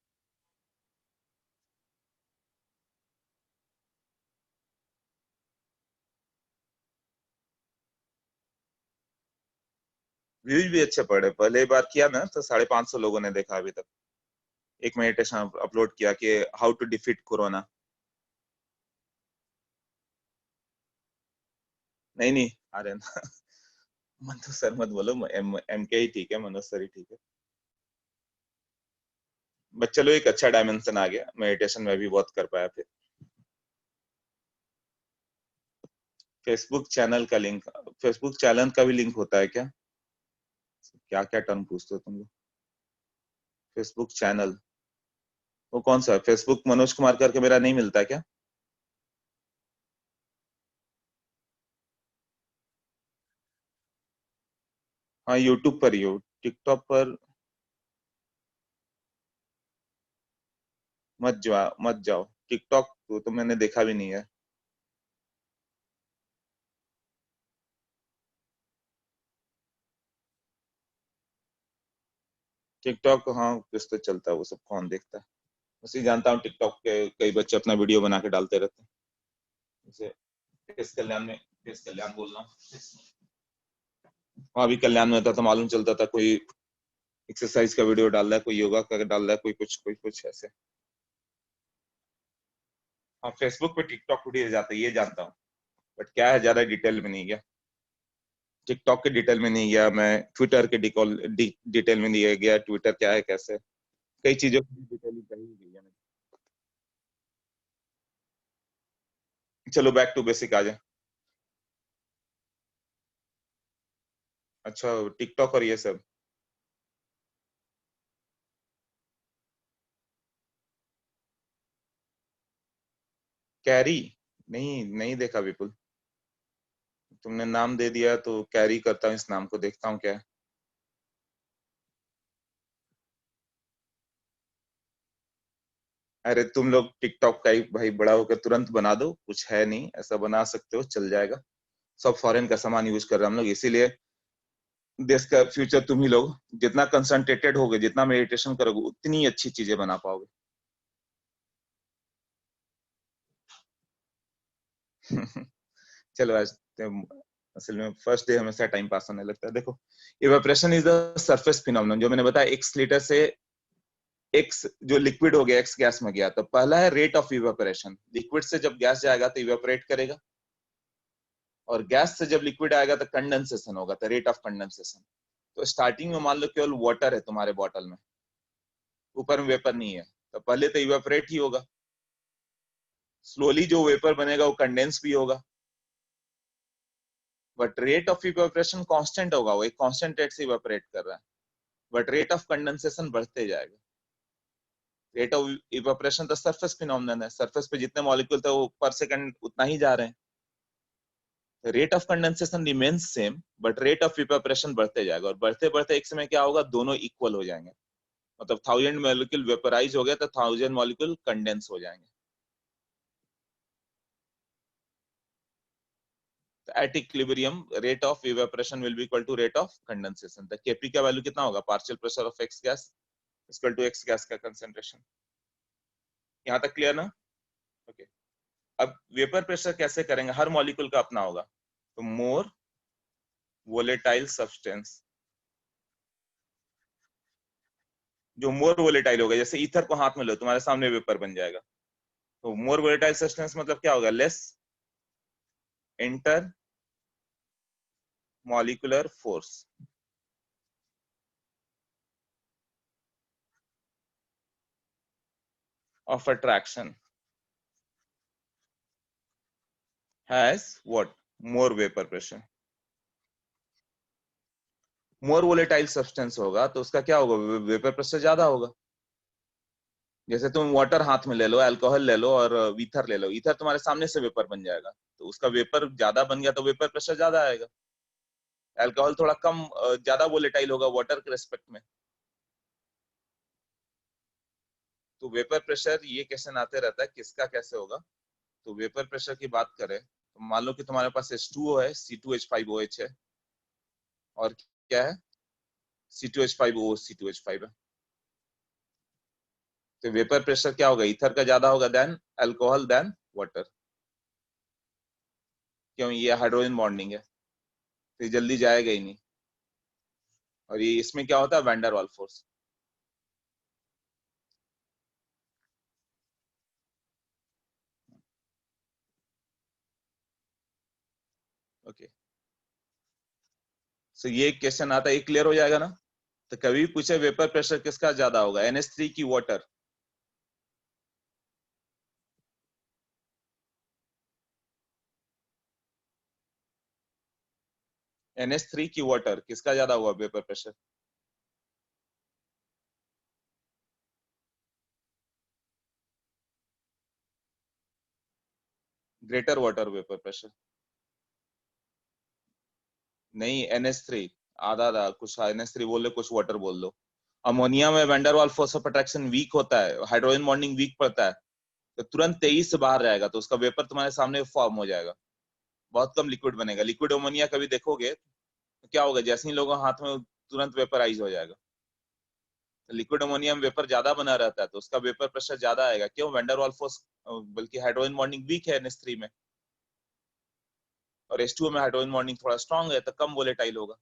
व्यूज भी अच्छे पड़े, पहले बार किया ना तो 550 लोगों ने देखा अभी तक। एक मेडिटेशन अपलोड किया कि हाउ टू डिफीट कोरोना। नहीं नहीं, अरे ना, मनु सर मत बोलो, MK ही ठीक है, मनोज सर ही ठीक है। बट चलो, एक अच्छा डायमेंशन आ गया मेडिटेशन में भी बहुत कर पाया फिर। फेसबुक चैनल का लिंक, फेसबुक चैनल का भी लिंक होता है क्या? क्या क्या टर्म पूछते हो तुम लोग? फेसबुक चैनल, वो कौन सा है? फेसबुक मनोज कुमार करके मेरा नहीं मिलता है क्या? हाँ, यूट्यूब पर ही हो, टिकटॉक पर मत जाओ। टिकटॉक तो मैंने देखा भी नहीं है। टिकटॉक, हाँ कुछ तो चलता है, वो सब कौन देखता है। उसी जानता हूँ टिकटॉक के कई बच्चे अपना वीडियो बना के डालते रहते हैं। जैसे केस कल्याण में, केस कल्याण बोल रहा हूँ, वहाँ भी कल्याण में था तो मालूम चलता था, कोई एक्सरसाइज का वीडियो डाल रहा है, कोई योगा का डाल रहा है, कोई कुछ ऐसे। हाँ, फेसबुक पे टिकटॉक वीडियो जाता है ये जानता हूँ, बट क्या है ज्यादा डिटेल में नहीं गया। टिकटॉक के डिटेल में नहीं गया मैं, ट्विटर के डिटेल में नहीं गया, ट्विटर क्या है कैसे, कई चीजों की डिटेल कही गई है। चलो बैक टू बेसिक आ जाए। अच्छा, टिकटॉक और ये सब। कैरी, नहीं नहीं देखा विपुल। तुमने नाम दे दिया तो कैरी करता हूँ, इस नाम को देखता हूँ क्या है। अरे तुम लोग टिकटॉक का ही भाई बड़ा होकर तुरंत बना दो, कुछ है नहीं, ऐसा बना सकते हो, चल जाएगा। सब फॉरेन का सामान यूज कर रहे हैं हम लोग, इसीलिए देश का फ्यूचर तुम ही लोग जितना कंसंट्रेटेड होगे, जितना मेडिटेशन करोगे, उतनी अच्छी चीजें बना पाओगे। चलो आज असल में फर्स्ट डे हमेशा टाइम पास होने लगता है। देखो, evaporation is the surface phenomenon, जो मैंने बताया, एक्स लीटर से एक्स जो लिक्विड हो गया एक्स गैस में गया, तो पहला है रेट ऑफ इवेपोरेशन। लिक्विड से जब गैस जाएगा तो इवेपोरेट करेगा, और गैस से जब लिक्विड आएगा तो कंडेंसेशन होगा, तो रेट ऑफ कंडेंसेशन। तो स्टार्टिंग में मान लो केवल वाटर है तुम्हारे बॉटल में, ऊपर में वेपर नहीं है, तो पहले तो इवेपोरेट ही होगा। स्लोली जो वेपर बनेगा वो कंडेंस भी होगा, but rate of evaporation constant होगा, वो एक कांस्टेंट रेट से इवेपोरेट कर रहा है, बट रेट ऑफ कंडेंसेशन बढ़ते जाएगा। रेट ऑफ इवेपोरेशन तो सरफेस फिनोमेनन है, सरफेस पे जितने मॉलिक्यूल थे वो पर सेकंड उतना ही जा रहे हैं। Rate of condensation remains same, but rate of evaporation बढ़ते जाएगा, और बढ़ते बढ़ते एक समय क्या होगा, दोनों इक्वल हो जाएंगे। मतलब 1000 मॉलिक्यूल वेपराइज हो गया तो 1000 मॉलिक्यूल कंडेंस हो जाएंगे। At equilibrium rate of evaporation will be equal to rate of condensation. The KP का वैल्यू कितना होगा, partial pressure of X gas equal to X gas का कंसंट्रेशन। यहाँ तक क्लियर ना? Okay okay. अब वेपर प्रेशर कैसे करेंगे, हर मॉलिक्यूल का अपना होगा। तो मोर वोलेटाइल सब्सटेंस, जो मोर वोलेटाइल होगा, जैसे ईथर को हाथ में लो, तुम्हारे सामने वेपर बन जाएगा। तो मोर वोलेटाइल सब्सटेंस मतलब क्या होगा, less inter molecular force of attraction has what, more vapor pressure। More volatile substance होगा तो उसका क्या होगा, वेपर प्रेशर ज्यादा होगा। जैसे तुम वाटर हाथ में ले लो, अल्कोहल ले लो और ईथर ले लो, ईथर तुम्हारे सामने से वेपर बन जाएगा, तो उसका वेपर ज्यादा बन गया तो वेपर प्रेशर ज्यादा आएगा। अल्कोहल थोड़ा कम ज्यादा वोलेटाइल होगा वाटर के रेस्पेक्ट में। तो वेपर प्रेशर ये क्वेश्चन आते रहता है किसका कैसे होगा। तो वेपर प्रेशर की बात करें तो मान लो कि तुम्हारे पास H2O है, C2H5OH है, और क्या है, C2H5O C2H5 है। तो वेपर प्रेशर क्या होगा, ईथर का ज्यादा होगा देन अल्कोहल देन वाटर। क्यों, ये हाइड्रोजन बॉन्डिंग है, तो ये जल्दी जाएगा ही नहीं। और ये इसमें क्या होता है, वैंडर वाल फोर्स। ओके, सो ये क्वेश्चन आता है, ये क्लियर हो जाएगा ना। तो कभी भी पूछे वेपर प्रेशर किसका ज्यादा होगा, NH3 की वाटर, NH3 की वाटर किसका ज्यादा हुआ vapour pressure. Greater water vapour pressure नहीं, NH3 आधा आधा, कुछ NH3 बोल लो, कुछ वाटर बोल दो। अमोनिया में वैंडरवाल फोर्स ऑफ अट्रैक्शन वीक होता है, हाइड्रोजन बॉन्डिंग वीक पड़ता है, तो तुरंत 23 से बाहर रहेगा, तो उसका वेपर तुम्हारे सामने फॉर्म हो जाएगा, बहुत कम लिक्विड बनेगा। लिक्विड अमोनिया कभी देखोगे तो क्या होगा, जैसे ही लोगों हाथ में तुरंत वेपराइज हो जाएगा। तो लिक्विड अमोनिया में वेपर ज्यादा बना रहता है, तो उसका वेपर प्रेशर ज्यादा आएगा। क्यों, वैंडरवाल फोर्स, बल्कि हाइड्रोजन बॉन्डिंग वीक है NH3 में, और H2O में हाइड्रोजन बॉन्डिंग थोड़ा स्ट्रांग है, तो कम वोलेटाइल होगा।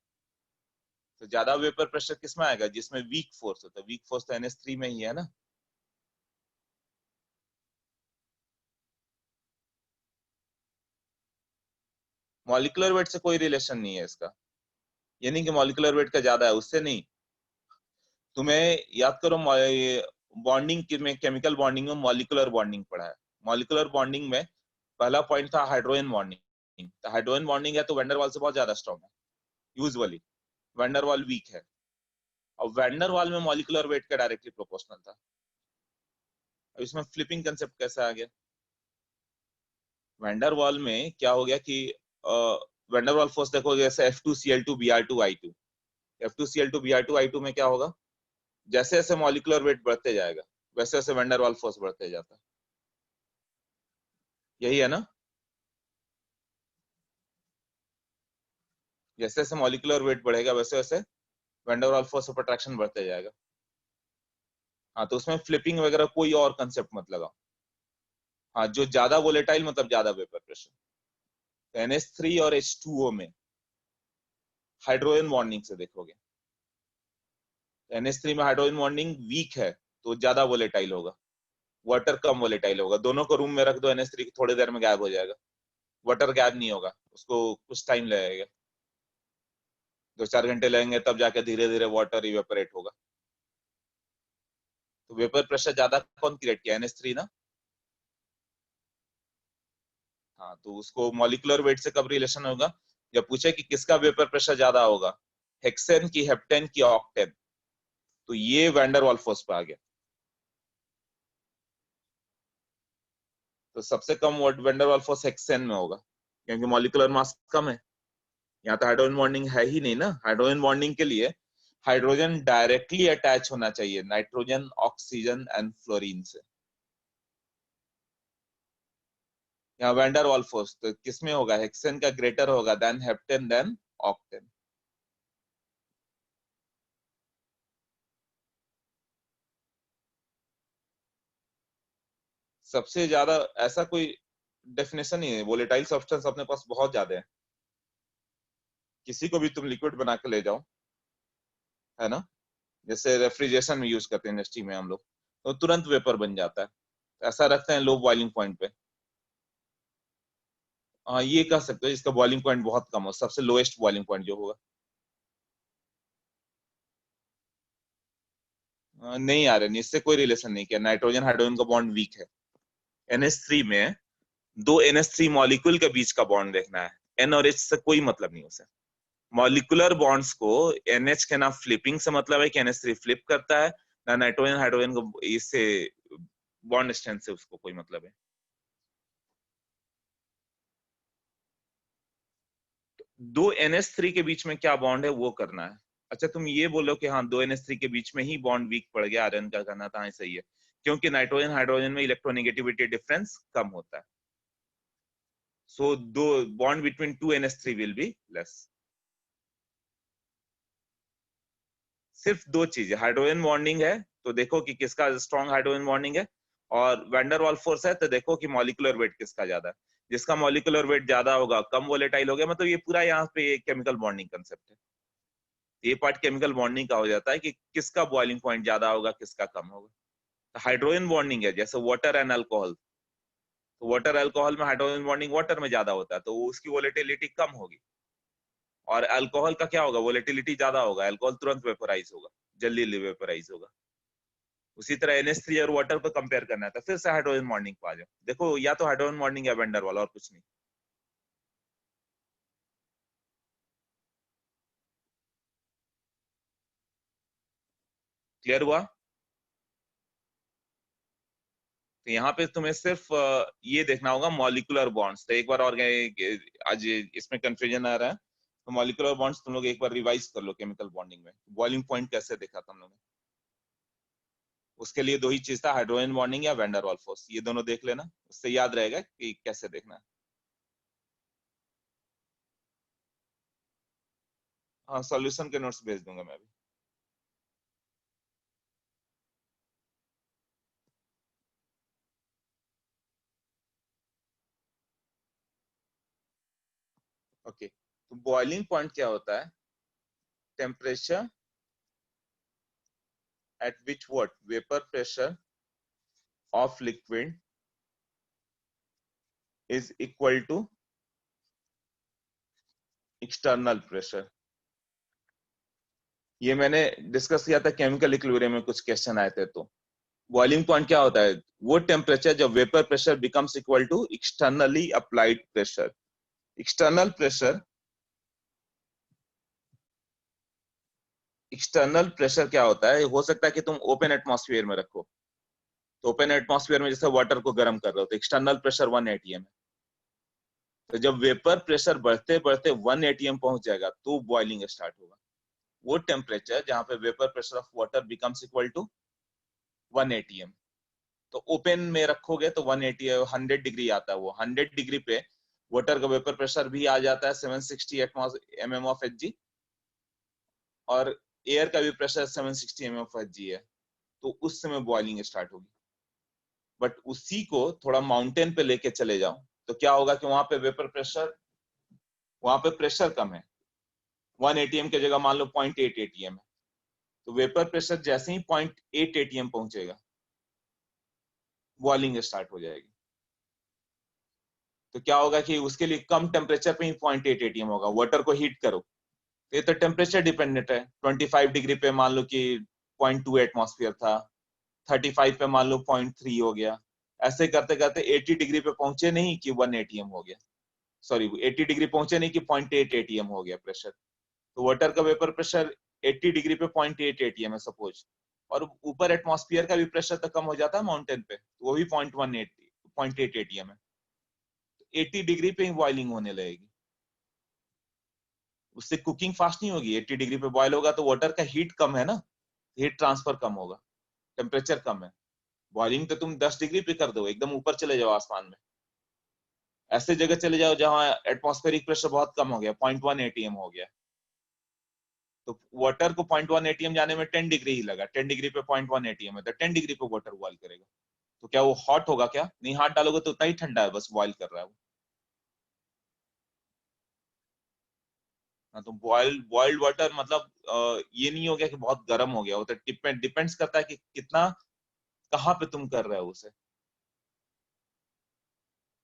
तो ज्यादा वेपर प्रेशर किसमें आएगा, जिसमें वीक फोर्स होता है। वीक फोर्स तो NH3 में ही है ना। मॉलिक्यूलर वेट से कोई रिलेशन नहीं है इसका, ये नहीं कि मॉलिक्यूलर वेट का ज्यादा है, उससे नहीं। तुम्हें याद करो, बॉन्डिंग में, केमिकल बॉन्डिंग में मॉलिक्यूलर बॉन्डिंग पढ़ा है। मॉलिक्यूलर बॉन्डिंग में पहला पॉइंट था हाइड्रोजन बॉन्डिंग, तो हाइड्रोजन बॉन्डिंग है तो वैंडरवाल से बहुत ज्यादा स्ट्रॉन्ग है। यूजुअली वैंडरवाल वीक है, और वैंडरवाल में मॉलिक्यूलर वेट का डायरेक्टली प्रोपोर्शनल था। अब इसमें फ्लिपिंग कंसेप्ट कैसे आ गया, वैंडरवाल में क्या हो गया कि वैंडरवाल फोर्स देखो, जैसे F2Cl2Br2I2, F2Cl2Br2I2 में क्या होगा, जैसे जैसे मॉलिक्यूलर वेट बढ़ते जाएगा, वैसे वैसे वैन डेर वाल्स फोर्स बढ़ते जाता है, यही है ना। जैसे जैसे मॉलिक्यूलर वेट बढ़ेगा वैसे वैसे van der Waals force of attraction बढ़ते जाएगा। हाँ, तो उसमें फ्लिपिंग वगैरह कोई और कंसेप्ट मत लगाओ। हाँ, जो ज्यादा वोलेटाइल मतलब ज्यादा वेपर प्रेशर। NH3 और H2O में हाइड्रोजन बॉन्डिंग से देखोगे, NH3 में हाइड्रोजन बॉन्डिंग वीक है तो ज्यादा वोलेटाइल होगा, वाटर कम वोलेटाइल होगा। दोनों को रूम में रख दो, NH3 थोड़ी देर में गायब हो जाएगा। वाटर गायब नहीं होगा, उसको कुछ टाइम लगेगा, 2-4 घंटे लगेंगे, तब जाके धीरे धीरे वाटर इवेपोरेट होगा। तो वेपर प्रेशर ज्यादा कौन क्रिएट किया, NH3 ना। हाँ, तो उसको मॉलिक्यूलर वेट से कब रिलेशन होगा, जब पूछे कि किसका वेपर प्रेशर ज्यादा होगा, हेक्सेन की, हेप्टेन की, ऑक्टेन, तो ये वैन डेर वाल्स फोर्स पे आ गया। तो सबसे कम van der Waals force hexane में होगा, क्योंकि मॉलिक्यूलर मास कम है। यहाँ तो हाइड्रोजन बॉन्डिंग है ही नहीं ना। हाइड्रोजन बॉन्डिंग के लिए हाइड्रोजन डायरेक्टली अटैच होना चाहिए नाइट्रोजन, ऑक्सीजन एंड फ्लोरीन से। यहाँ वैन डेर वाल्स फोर्स तो किसमें होगा, हेक्सेन का ग्रेटर होगा देन हेप्टेन देन ऑक्टेन। सबसे ज्यादा ऐसा कोई डेफिनेशन ही है, वोलेटाइल सब्सटेंस अपने पास बहुत ज्यादा है। किसी को भी तुम लिक्विड बना के ले जाओ, है ना, जैसे रेफ्रिजरेशन में यूज करते हैं इंडस्ट्री में हम लोग, तो तुरंत वेपर बन जाता है। ऐसा रखते हैं लो बॉइलिंग पॉइंट पे। हाँ, ये कह सकते हो इसका बॉइलिंग पॉइंट बहुत कम हो, सबसे लोएस्ट बॉइलिंग पॉइंट जो होगा। नहीं आ रहे, इससे कोई रिलेशन नहीं किया। नाइट्रोजन हाइड्रोजन का बॉन्ड वीक है। NH3 में दो NH3 मॉलिक्यूल के बीच का बॉन्ड देखना है, N और H से कोई मतलब नहीं उसे। मॉलिक्यूलर बॉन्ड्स को NH के ना फ्लिपिंग से मतलब है कि NH3 फ्लिप करता है, ना नाइट्रोजन हाइड्रोजन को इससे बॉन्ड स्ट्रेंथ से उसको कोई मतलब है। दो NH3 के बीच में क्या बॉन्ड है वो करना है। अच्छा, तुम ये बोलो कि हाँ दो NH3 के बीच में ही बॉन्ड वीक पड़ गया, आयरन का करना था, हाँ सही है, क्योंकि नाइट्रोजन हाइड्रोजन में इलेक्ट्रोनेगेटिविटी डिफरेंस कम होता है। सो दो bond between two NH3 will be less. सिर्फ दो चीजें, हाइड्रोजन बॉन्डिंग है तो देखो कि किसका स्ट्रॉन्ग हाइड्रोजन बॉन्डिंग है, और वैन डेर वाल्स फोर्स है तो देखो कि मॉलिक्यूलर वेट किसका ज्यादा है। जिसका मॉलिक्यूलर वेट ज्यादा होगा कम वोलेटाइल हो गया, मतलब ये पूरा यहाँ पे केमिकल बॉन्डिंग कंसेप्ट है। ये पार्ट केमिकल बॉन्डिंग का हो जाता है कि किसका बॉइलिंग पॉइंट ज्यादा होगा, किसका कम होगा। तो हाइड्रोजन बॉन्डिंग है जैसे वाटर एंड अल्कोहल, तो वाटर अल्कोहल में हाइड्रोजन बॉन्डिंग वाटर में ज्यादा होता है तो उसकी वोलेटिलिटी कम होगी। और अल्कोहल का क्या होगा, वोलेटिलिटी ज्यादा होगा, अल्कोहल तुरंत वेपोराइज होगा, जल्दी वेपोराइज होगा। उसी तरह NH3 और वाटर को कंपेयर करना था, फिर से हाइड्रोजन बॉन्डिंग पे आ जाओ, देखो या तो हाइड्रोजन बॉन्डिंग या वैन डेर वाल, और कुछ नहीं। क्लियर हुआ। तो यहाँ पे तुम्हें सिर्फ ये देखना होगा मॉलिक्यूलर बॉन्ड्स। तो एक बार और आज इसमें कंफ्यूजन आ रहा है, तो मॉलिक्यूलर बॉन्ड्स तुम लोग एक बार रिवाइज कर लो केमिकल बॉन्डिंग में, बॉइलिंग पॉइंट कैसे देखा था हम लोगों ने। उसके लिए दो ही चीज था, हाइड्रोजन बॉन्डिंग या वैन डेर वाल फोर्स, ये दोनों देख लेना, उससे याद रहेगा कि कैसे देखना है। हाँ, सॉल्यूशन के नोट्स भेज दूंगा मैं भी। ओके, तो बॉइलिंग पॉइंट क्या होता है, temperature at which what vapor pressure of liquid is equal to external pressure। ये मैंने डिस्कस किया था केमिकल इक्विलिब्रियम में, कुछ क्वेश्चन आए थे। तो बॉइलिंग पॉइंट क्या होता है, वो टेम्परेचर जब vapour pressure becomes equal to externally applied pressure. External pressure, external pressure क्या होता है, हो सकता है कि तुम ओपन एटमॉस्फेयर में रखो, तो ओपन एटमॉस्फेयर में जैसे वाटर को गर्म कर रहे हो तो एक्सटर्नल प्रेशर 1 atm है। तो जब वेपर प्रेशर बढ़ते बढ़ते 1 atm पहुंच जाएगा तो बॉइलिंग स्टार्ट होगा। वो टेम्परेचर जहां पे vapour pressure of water becomes equal to 1 atm, तो ओपन में रखोगे तो 180 100 डिग्री आता है, वो 100 डिग्री पे वाटर का वेपर प्रेशर भी आ जाता है 760 mm ऑफ Hg, और एयर का भी प्रेशर 760 mm ऑफ Hg है, तो उस समय बॉइलिंग स्टार्ट होगी। बट उसी को थोड़ा माउंटेन पे लेके चले जाओ तो क्या होगा कि वहां पे वेपर प्रेशर, वहां पे प्रेशर कम है, 1 atm की जगह मान लो 0.8 atm है, तो वेपर प्रेशर जैसे ही 0.8 atm पहुंचेगा बॉइलिंग स्टार्ट हो जाएगी। तो क्या होगा कि उसके लिए कम टेम्परेचर पे ही 0.8 atm होगा। वाटर को हीट करो, ये तो टेम्परेचर डिपेंडेंट है। 25 डिग्री पे मान लो कि 0.2 एटमॉस्फेयर था, 35 पे मान लो 0.3 हो गया, ऐसे करते करते 80 डिग्री पे पहुंचे नहीं कि 1 atm हो गया, सॉरी 80 डिग्री पहुंचे नहीं कि 0.8 atm हो गया प्रेशर। तो वाटर का वेपर प्रेशर 80 डिग्री पे 0.8 atm है सपोज, और ऊपर एटमॉस्फेयर का भी प्रेशर तो कम हो जाता है माउंटेन पे, तो वो भी 0.8 atm है। 80 डिग्री पे ही बॉइलिंग होने लगेगी, उससे कुकिंग फास्ट नहीं होगी। 80 डिग्री पे बॉयल होगा तो वाटर का हीट कम है ना, हीट ट्रांसफर कम होगा, टेम्परेचर कम है। बॉइलिंग तो तुम 10 डिग्री पे कर दो, एकदम ऊपर चले जाओ आसमान में, ऐसे जगह चले जाओ जहां एटमॉस्फेरिक प्रेशर बहुत कम हो गया, 0.1 atm हो गया, तो वाटर को 0.1 atm जाने में 10 डिग्री ही लगा, 10 डिग्री पे 0.1 atm है, तो 10 डिग्री पे वाटर बॉयल करेगा, तो क्या वो हॉट होगा? क्या नहीं, हाथ डालोगे तो उतना ही ठंडा है, बस बॉयल कर रहा है वो। हाँ, तो बॉइल्ड वाटर मतलब ये नहीं हो गया कि बहुत गर्म हो गया, वो तो डिपेंड्स करता है कि कितना, कहाँ पे तुम कर रहे हो उसे।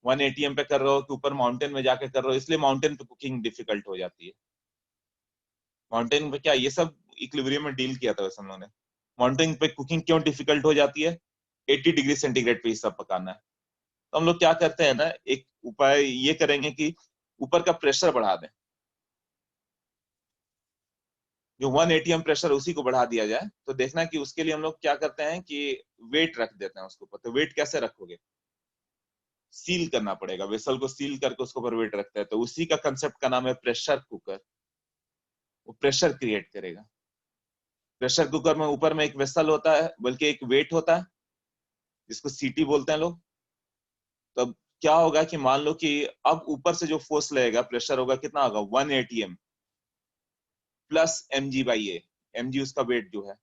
1 atm पे कर रहे हो कि ऊपर माउंटेन में जाके कर रहे हो, इसलिए माउंटेन पे कुकिंग डिफिकल्ट हो जाती है। माउंटेन पे क्या ये सब इक्विलिब्रियम में डील किया था वैसे हम लोगों ने। माउंटेन पे कुकिंग क्यों डिफिकल्ट हो जाती है? 80 डिग्री सेंटीग्रेड पे ये सब पकाना है। तो हम लोग क्या करते हैं ना, एक उपाय ये करेंगे कि ऊपर का प्रेशर बढ़ा दें, जो 1 atm प्रेशर उसी को बढ़ा दिया जाए। तो देखना कि उसके लिए हम लोग क्या करते हैं कि वेट रख देते हैं उसके ऊपर। तो वेट कैसे रखोगे? सील करना पड़ेगा, वेसल को सील करके उसके ऊपर वेट रखते हैं, तो उसी का कंसेप्ट का नाम है प्रेशर कुकर। वो प्रेशर क्रिएट करेगा। प्रेशर कुकर में ऊपर में एक वेसल होता है, बल्कि एक वेट होता है जिसको सीटी बोलते हैं लोग। तो अब क्या होगा कि मान लो कि अब ऊपर से जो फोर्स लगेगा, प्रेशर होगा, कितना होगा? 1 atm प्लस mg/a, mg उसका वेट जो है,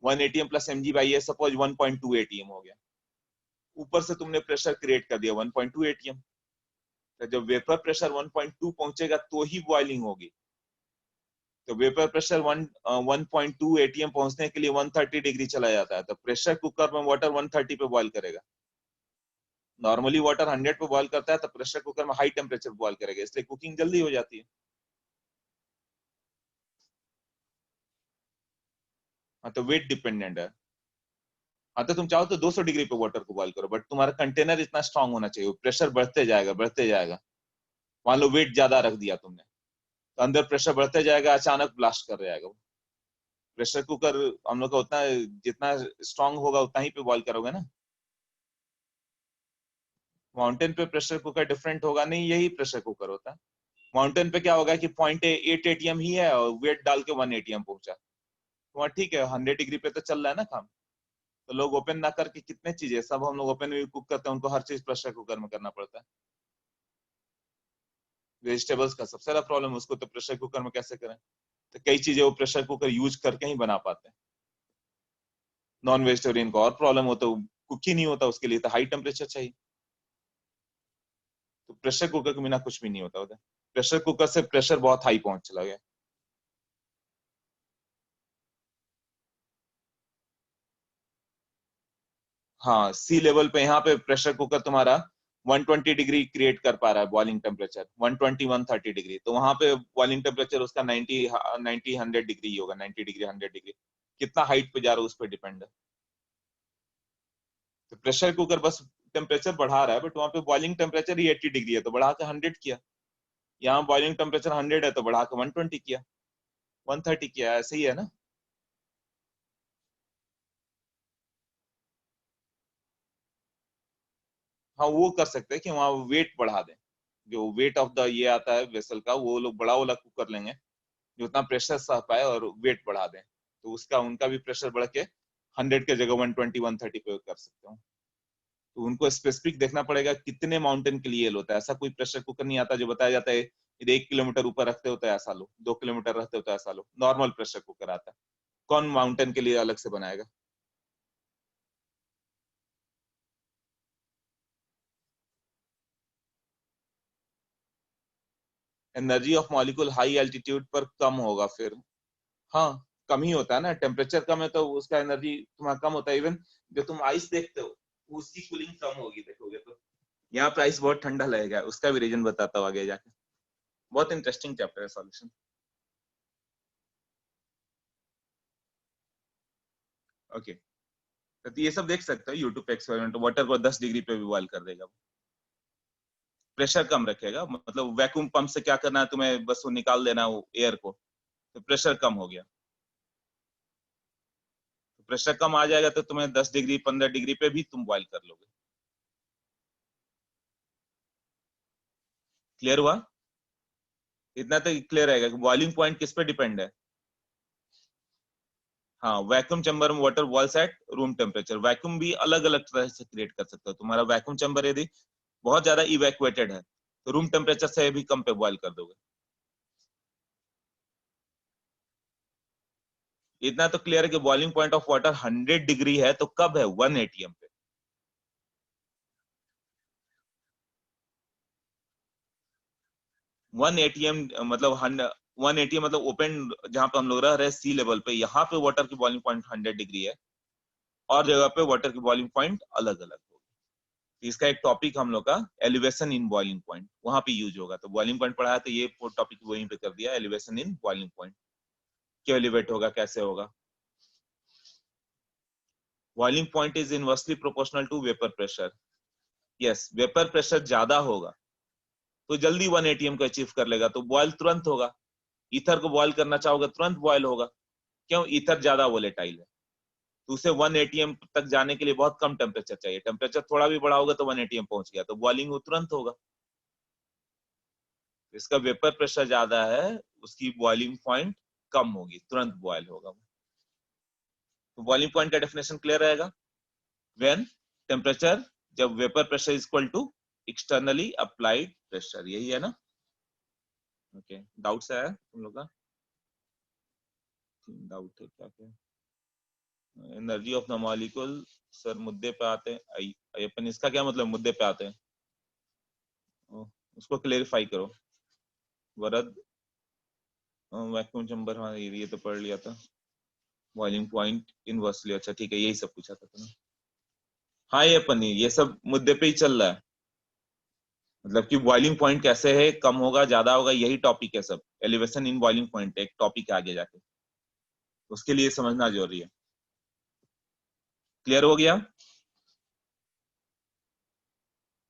1 atm plus mg/a, suppose 1.2 atm हो गया। ऊपर से तुमने प्रेशर क्रिएट कर दिया 1.2 atm। तो जब वेपर प्रेशर 1.2 पहुंचेगा तो ही बॉइलिंग होगी। तो वेपर प्रेशर 1.2 atm पहुंचने के लिए 130 डिग्री चला जाता है, तो प्रेशर कुकर में वाटर 130 पे बॉईल करेगा। नॉर्मली वाटर 100 पे बॉईल करता है, तो प्रेशर कुकर में हाई टेम्परेचर बॉईल करेगा, इसलिए कुकिंग जल्दी हो जाती है। हाँ, तो वेट डिपेंडेंट है। हाँ, तो तुम चाहो तो 200 डिग्री पे वाटर को बॉईल करो, बट तुम्हारा कंटेनर इतना स्ट्रांग होना चाहिए, प्रेशर बढ़ते जाएगा बढ़ते जाएगा। मान लो वेट ज्यादा रख दिया तुमने, तो अंदर प्रेशर बढ़ते जाएगा, अचानक ब्लास्ट कर जाएगा वो। प्रेशर कुकर हम लोग का उतना, जितना स्ट्रांग होगा उतना ही पे बॉईल करोगे ना। माउंटेन पे प्रेशर कुकर डिफरेंट होगा नहीं, यही प्रेशर कुकर होता है। माउंटेन पे क्या होगा कि 0.8 atm ही है और वेट डाल के 1 atm पहुंचा, तो वहाँ ठीक है, 100 डिग्री पे तो चल रहा है ना काम। तो लोग ओपन ना करके कितने चीजें, सब हम लोग ओपन में भी कुक करते हैं, उनको हर चीज प्रेशर कुकर में करना पड़ता है। वेजिटेबल्स का सबसे ज्यादा प्रॉब्लम है, उसको तो प्रेशर कुकर में कैसे करें? तो कई चीजें वो प्रेशर कुकर यूज करके ही बना पाते हैं। नॉन वेजिटेरियन को और प्रॉब्लम होता है, कुक ही नहीं होता, उसके लिए तो हाई टेम्परेचर चाहिए। तो प्रेशर कुकर के बिना कुछ भी नहीं होता उधर। प्रेशर कुकर से प्रेशर बहुत हाई पहुंच चला गया। हाँ, सी लेवल पे यहाँ पे प्रेशर कुकर तुम्हारा 120 डिग्री क्रिएट कर पा रहा है बॉइलिंग टेम्परेचर, 120 130 डिग्री, तो वहां पे बॉइलिंग टेम्परेचर उसका 90 100 डिग्री ही होगा, 90 डिग्री 100 डिग्री। कितना हाइट पे जा रहा है उस पर डिपेंड है। तो प्रेशर कुकर बस टेम्परेचर बढ़ा रहा है, बट वहां पे बॉइलिंग टेम्परेचर ही 80 डिग्री है तो बढ़ा के 100 किया। यहाँ बॉइलिंग टेम्परेचर 100 है तो बढ़ा के 120 किया, 130 किया, ऐसे ही है ना। हाँ, वो कर सकते हैं कि वहाँ वेट बढ़ा दें, जो वेट ऑफ द ये आता है वेसल का, वो लोग बड़ा वाला कुकर लेंगे जो उतना प्रेशर सह पाए और वेट बढ़ा दें, तो उसका उनका भी प्रेशर बढ़ के 100 के जगह 120 130 पे कर सकते हो। तो उनको स्पेसिफिक देखना पड़ेगा कितने माउंटेन के लिए ये होता है। ऐसा कोई प्रेशर कुकर नहीं आता जो बताया जाता है 1 किलोमीटर ऊपर रखते हो तो ऐसा लो, 2 किलोमीटर रखते हो तो ऐसा लो। नॉर्मल प्रेशर कुकर आता है, कौन माउंटेन के लिए अलग से बनाएगा? Energy of molecule high altitude पर कम होगा फिर। हाँ, कम ही होता है ना, टेम्परेचर कम है तो उसका एनर्जी तुम्हारा कम होता है। इवन जो तुम आइस देखते हो उसकी कूलिंग कम होगी देखोगे तो। यहाँ पे आइस बहुत ठंडा लगेगा, उसका भी रीजन बताता हूँ आगे जाके। बहुत इंटरेस्टिंग चैप्टर है सॉल्यूशन। ओके, तो ये सब देख सकते हो यूट्यूब पे एक्सपेरिमेंट। वाटर को 10 डिग्री पे भी बॉयल कर देगा, प्रेशर कम रखेगा। मतलब वैक्यूम पंप से क्या करना है तुम्हें, बस वो निकाल देना वो एयर को, तो प्रेशर कम हो गया। तो प्रेशर कम आ जाएगा तो तुम्हें 10 डिग्री 15 डिग्री पे भी तुम बॉयल कर लोगे। क्लियर हुआ? इतना तो क्लियर रहेगा कि बॉइलिंग पॉइंट किस पे डिपेंड है। हाँ, वैक्यूम चैम्बर में water boils at room temperature. Vacuum भी अलग अलग तरह से क्रिएट कर सकते हो। तुम्हारा वैक्यूम चैम्बर यदि बहुत ज्यादा इवैक्यूएटेड है तो रूम टेम्परेचर से भी कम पे बॉइल कर दोगे। इतना तो क्लियर है कि boiling point of water 100 degree है तो कब है 1 एटीएम पे। 1 एटीएम मतलब 1 एटीएम मतलब ओपन, जहां पे हम लोग रह रहे हैं सी लेवल पे, यहाँ पे वाटर की बॉइलिंग पॉइंट 100 डिग्री है और जगह पे वाटर की बॉइलिंग पॉइंट अलग अलग होगी। इसका एक टॉपिक हम लोग का एलिवेशन इन बॉइलिंग पॉइंट वहां पे यूज होगा। तो बॉइलिंग पॉइंट पढ़ा है तो ये टॉपिक वहीं पे कर दिया, एलिवेशन इन बॉइलिंग पॉइंट। क्यों एलिवेट होगा, कैसे होगा? Boiling point is inversely proportional to vapour pressure. Yes, vapour pressure ज्यादा होगा तो जल्दी 1 एटीएम को अचीव कर लेगा, तो बॉयल तुरंत होगा। ईथर को बॉयल करना चाहोगे तुरंत बॉयल होगा। क्यों? ईथर ज्यादा वोलेटाइल है, तो उसे 1 एटीएम तक जाने के लिए बहुत कम टेम्परेचर चाहिए। टेम्परेचर थोड़ा भी बढ़ा होगा तो 1 एटीएम पहुंच गया, तो बॉइलिंग वो तुरंत होगा। इसका वेपर प्रेशर ज्यादा है, उसकी बॉइलिंग पॉइंट कम होगी, तुरंत बॉयल होगा। तो बॉइलिंग पॉइंट का डेफिनेशन क्लियर रहेगा। व्हेन टेम्परेचर, जब vapour pressure is equal to externally applied pressure, यही है ना? ओके, डाउट्स है तुम लोग का? डाउट है क्या? क्या energy of the molecule, sir मुद्दे पे आते हैं अपन, इसका क्या मतलब मुद्दे पे आते हैं? उसको क्लेरिफाई करो वरद। वैक्यूम चैम्बर, हाँ ये तो पढ़ लिया था। बॉइलिंग पॉइंट इनवर्सली, अच्छा ठीक है, यही सब पूछा था तुमने। हाँ ये अपन ये सब मुद्दे पे ही चल रहा है। मतलब कि बॉइलिंग पॉइंट कैसे है, कम होगा ज्यादा होगा, यही टॉपिक है सब। एलिवेशन इन बॉइलिंग पॉइंट एक टॉपिक है आगे जाके, उसके लिए समझना जरूरी है। क्लियर हो गया?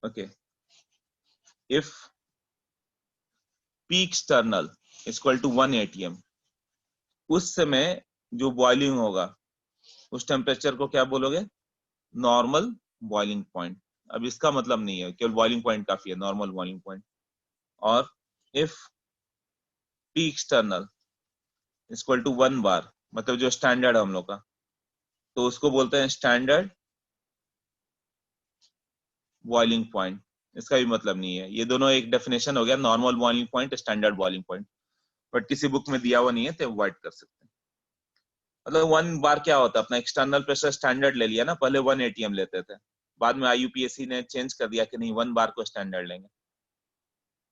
Okay, if P external equal to 1 ATM, उस समय जो बॉइलिंग होगा उस टेम्परेचर को क्या बोलोगे? Normal boiling point. अब इसका मतलब नहीं है केवल बॉइलिंग पॉइंट काफी है, नॉर्मल बॉइलिंग पॉइंट। और if P external equal to 1 bar, मतलब जो स्टैंडर्ड है हम लोग का, तो उसको बोलते हैं स्टैंडर्ड बॉइलिंग पॉइंट। इसका भी मतलब नहीं है, ये दोनों एक डेफिनेशन हो गया, normal boiling point, standard boiling point. But किसी बुक में दिया हुआ नहीं है तो अवॉइड कर सकते हैं। मतलब 1 बार क्या होता है, अपना एक्सटर्नल प्रेशर स्टैंडर्ड ले लिया ना, पहले 1 एटीएम लेते थे, बाद में IUPAC ने चेंज कर दिया कि नहीं 1 बार को स्टैंडर्ड लेंगे।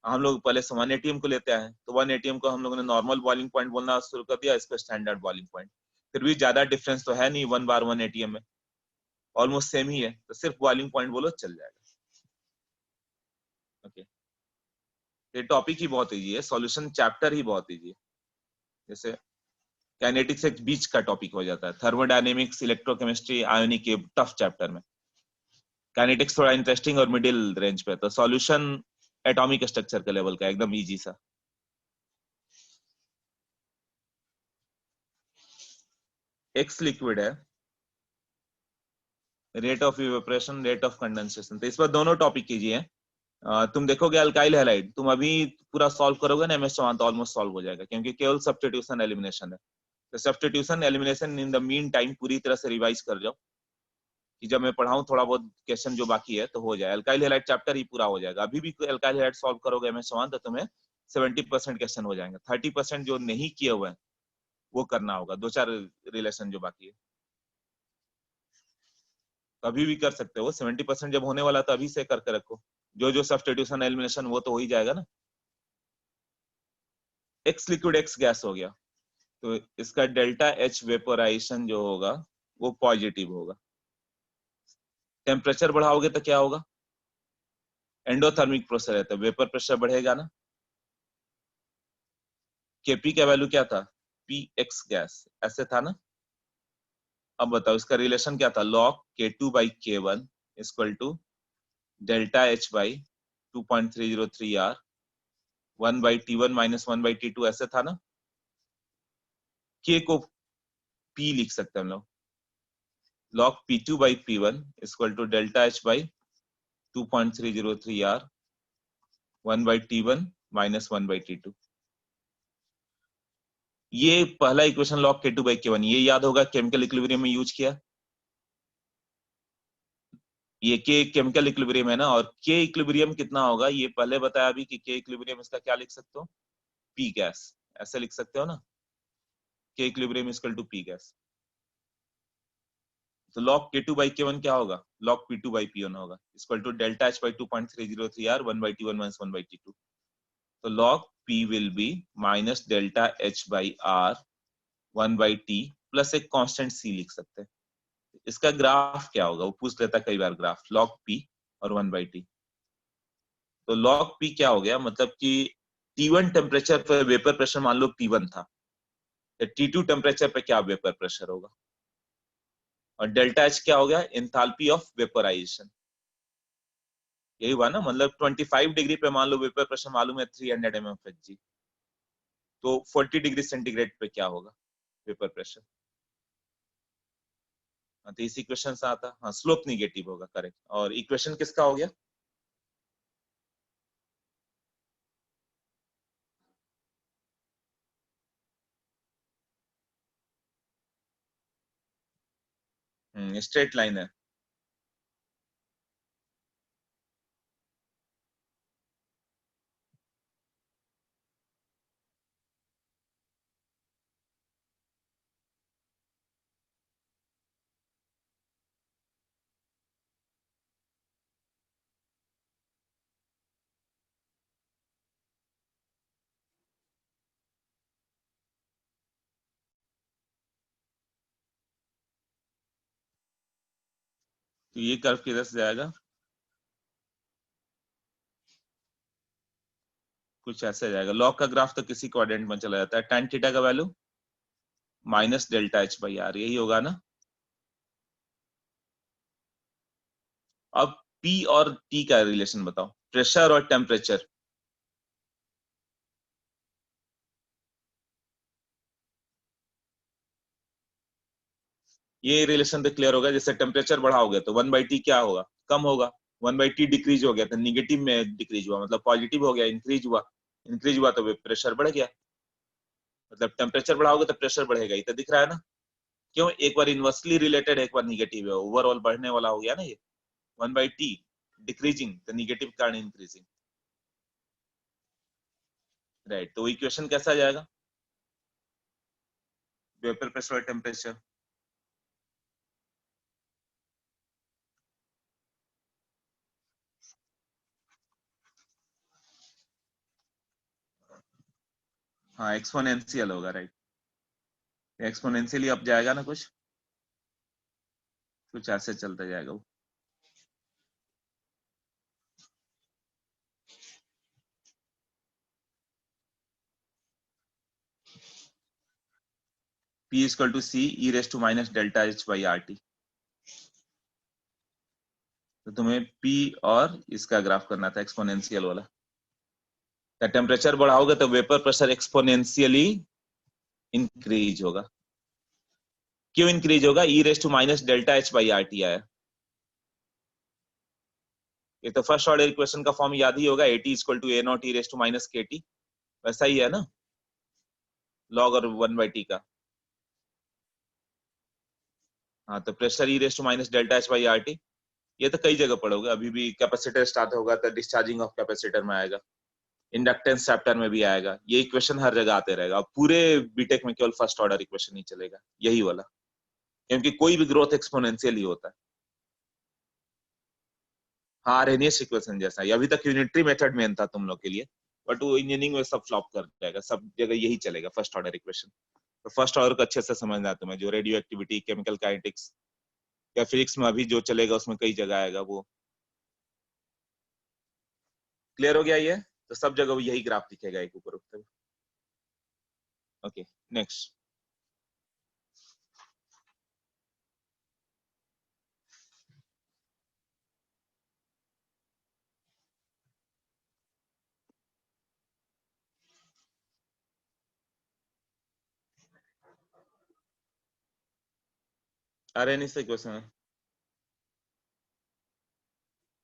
हम लोग पहले से 1 एटीएम को लेते हैं, तो 1 एटीएम को हम लोगों ने नॉर्मल बॉइलिंग पॉइंट बोलना शुरू कर दिया, इसको स्टैंडर्ड बॉइलिंग पॉइंट। फिर भी ज्यादा डिफरेंस तो है नहीं 1 बार 1 एटीएम में, ऑलमोस्ट सेम ही है, तो सिर्फ बॉइलिंग पॉइंट बोलो चल जाएगा। ओके, ये टॉपिक ही बहुत इजी है, सॉल्यूशन चैप्टर ही बहुत इजी है। जैसे काइनेटिक्स एक बीच का टॉपिक हो जाता है, थर्मोडायनेमिक्स, इलेक्ट्रोकेमिस्ट्री, आयोनिक, के टफ चैप्टर में। काइनेटिक्स थोड़ा इंटरेस्टिंग और मिडिल रेंज पे, तो सॉल्यूशन एटॉमिक स्ट्रक्चर के लेवल का एकदम इजी सा। एक्स लिक्विड है, rate of evaporation, rate of condensation, तो इस पर दोनों टॉपिक कीजिए। तुम देखोगे अल्काइल हैलाइड, तुम अभी पूरा सॉल्व करोगे ना MS चौहान, तो ऑलमोस्ट सॉल्व हो जाएगा, क्योंकि केवल सब्स्टिट्यूशन एलिमिनेशन है। तो substitution elimination in the mean time पूरी तरह से रिवाइज कर जाओ कि जब मैं पढ़ाऊं थोड़ा बहुत क्वेश्चन जो बाकी है तो हो जाए। अल्काइल हैलाइड चैप्टर ही पूरा हो जाएगा। अभी भी अल्काइल हैलाइड सॉल्व करोगे MS1 तो तुम्हें 70% क्वेश्चन हो जाएंगे। 30% जो नहीं किए हुए हैं वो करना होगा, 2-4 रिलेशन जो बाकी है तो अभी भी कर सकते हो। 70% जब होने वाला तो अभी से करके रखो। जो जो सब्स्टिट्यूशन एलिमिनेशन वो तो हो ही जाएगा ना। एक्स लिक्विड एक्स गैस हो गया तो इसका डेल्टा एच वेपोराइजेशन जो होगा वो पॉजिटिव होगा। टेम्परेचर बढ़ाओगे तो क्या होगा, एंडोथर्मिक प्रोसेस है तो वेपर प्रेशर बढ़ेगा ना। केपी का वैल्यू क्या था, पी एक्स गैस ऐसे था ना। अब बताओ इसका रिलेशन क्या था, log K2/K1 equal to delta H by 2.303 R 1/T1 minus 1/T2 ऐसे था ना। K को P लिख सकते हैं हम लोग, log P2/P1 equal to delta H by 2.303 R 1/T1 minus 1/T2। ये पहला इक्वेशन log K2/K1 ये याद होगा, केमिकल इक्विलिब्रियम में यूज किया। ये के केमिकल इक्विलिब्रियम है ना, और के इक्विलिब्रियम कितना होगा ये पहले बताया अभी कि के इक्विलिब्रियम इसका क्या लिख सकते हो, पी गैस ऐसे लिख सकते हो ना, के equilibrium equal to P gas. तो log K2/K1 क्या होगा, log P2/P1 होगा equal to delta H by 2.303 R 1/T1 minus 1/T2। तो log P will be minus delta H by R 1/T plus एक कांस्टेंट C लिख सकते हैं। इसका ग्राफ क्या होगा, वो पूछ लेता कई बार ग्राफ, log P और 1/T। तो log P क्या हो गया, मतलब कि T1 टेम्परेचर पर वेपर प्रेशर मान लो P1 था, तो T2 टेम्परेचर पे क्या वेपर प्रेशर होगा, और डेल्टा H क्या हो गया, एंथैल्पी ऑफ वेपोराइजेशन। यही हुआ ना, मतलब 25 डिग्री पे मान लो वेपर प्रेशर मालूम है 300 mmHg, तो 40 डिग्री सेंटीग्रेड पे क्या होगा वेपर प्रेशर। तो इस इक्वेशन से आता, हाँ स्लोप निगेटिव होगा, करेक्ट। और इक्वेशन किसका हो गया, स्ट्रेट लाइन है। तो ये कर्व किधर से जाएगा, कुछ ऐसे जाएगा। लॉग का ग्राफ तो किसी क्वाड्रेंट में चला जाता है, tan थीटा का value minus delta H by R, यही होगा ना। अब P और T का रिलेशन बताओ, प्रेशर और टेम्परेचर। ये रिलेशन तो क्लियर होगा, जैसे टेम्परेचर बढ़ाओगे तो 1/T क्या होगा, कम होगा। 1/T डिक्रीज हो गया तो निगेटिव में डिक्रीज हुआ, मतलब पॉजिटिव हो गया, इंक्रीज हुआ। इंक्रीज हुआ तो प्रेशर बढ़ गया, मतलब टेम्परेचर बढ़ाओगे तो प्रेशर बढ़ेगा, ये तो दिख रहा है ना। क्यों, एक बार इनवर्सली रिलेटेड एक बार निगेटिव है, ओवरऑल बढ़ने वाला हो गया ना ये। 1/T डिक्रीजिंग तो निगेटिव कारण इंक्रीजिंग, राइट। तो इक्वेशन कैसा आ जाएगा, वेपर प्रेशर और टेम्परेचर। हाँ एक्सपोनेंशियल होगा, राइट। एक्सपोनेंशियली अप जाएगा ना, कुछ ऐसे चलता जाएगा वो। P equal to C e raise to minus delta H by RT। तो तुम्हें P और इसका ग्राफ करना था, एक्सपोनेंशियल वाला। तो टेम्परेचर बढ़ाओगे तो वेपर प्रेशर एक्सपोनेंशियली इंक्रीज होगा। क्यों इंक्रीज होगा, e raise to minus delta H by RT आया। ये तो फर्स्ट ऑर्डर इक्वेशन का फॉर्म याद ही होगा, AT equal to A0 e raise to minus KT, वैसा ही है ना, लॉग और 1/T का। हाँ, तो pressure e raise to minus delta H by R T, ये तो कई जगह पढ़ोगे। अभी भी कैपेसिटर स्टार्ट होगा तो डिस्चार्जिंग ऑफ कैपेसिटर में आएगा, इंडक्टेंस चैप्टर में भी आएगा, ये इक्वेशन हर जगह आते रहेगा। अब पूरे बीटेक में केवल फर्स्ट ऑर्डर इक्वेशन ही चलेगा, यही वाला, क्योंकि कोई भी ग्रोथ एक्सपोनेंशियल ही होता है। हाँ, आरएनएस इक्वेशन जैसा ही, अभी तक यूनिटरी मेथड मेन था तुम लोग के लिए, बट वो इंजीनियरिंग में सब फ्लॉप कर जाएगा, सब जगह यही चलेगा फर्स्ट ऑर्डर इक्वेशन। तो फर्स्ट ऑर्डर को अच्छे से समझना है तुम्हें, जो रेडियो एक्टिविटी, केमिकल काइनेटिक्स या फिजिक्स में अभी जो चलेगा उसमें कई जगह आएगा वो। क्लियर हो गया ये? तो सब जगह यही ग्राफ दिखेगा एक ऊपर उठते हुए। Okay, next. आरएनए से क्वेश्चन है,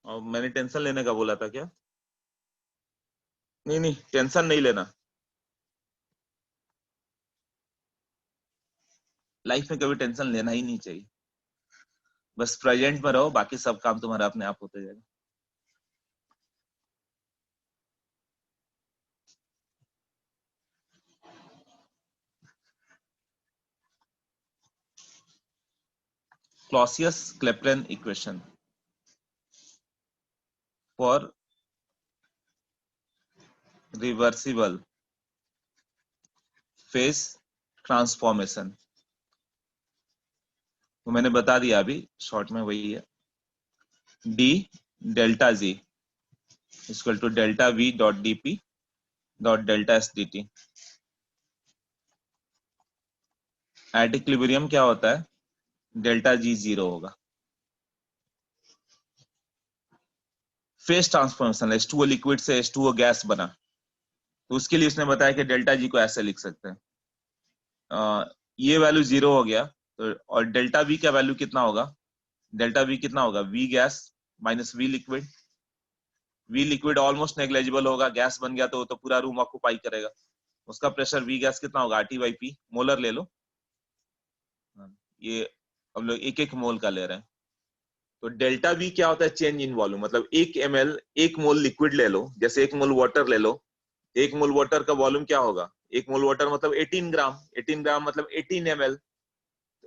और मैंने टेंशन लेने का बोला था क्या? नहीं नहीं, टेंशन नहीं लेना। लाइफ में कभी टेंशन लेना ही नहीं चाहिए, बस प्रेजेंट में रहो, बाकी सब काम तुम्हारा अपने आप होते जाएगा। Clausius Clapeyron equation for reversible phase transformation, तो मैंने बता दिया अभी, शॉर्ट में वही है, D delta G equal to delta V dot D P dot delta S D T. At equilibrium क्या होता है, डेल्टा जी जीरो होगा। फेज ट्रांसफॉर्मेशन, H2O लिक्विड से H2O गैस बना, तो उसके लिए उसने बताया कि डेल्टा जी को ऐसे लिख सकते हैं, ये वैल्यू जीरो हो गया, तो और डेल्टा वी का वैल्यू कितना होगा, डेल्टा वी कितना होगा, V gas minus V liquid. V liquid almost negligible होगा, गैस बन गया तो पूरा रूम ऑक्यूपाई करेगा। उसका प्रेशर वी गैस कितना होगा, आरटी बाई पी, मोलर ले लो। ये हम लोग एक एक मोल का ले रहे हैं। तो डेल्टा वी क्या होता है, चेंज इन वॉल्यूम, मतलब 1 ml, 1 मोल लिक्विड ले लो, जैसे 1 मोल वाटर ले लो, 1 मोल वाटर का वॉल्यूम क्या होगा, 1 मोल वाटर मतलब 18 ग्राम, 18 ग्राम मतलब 18 ml,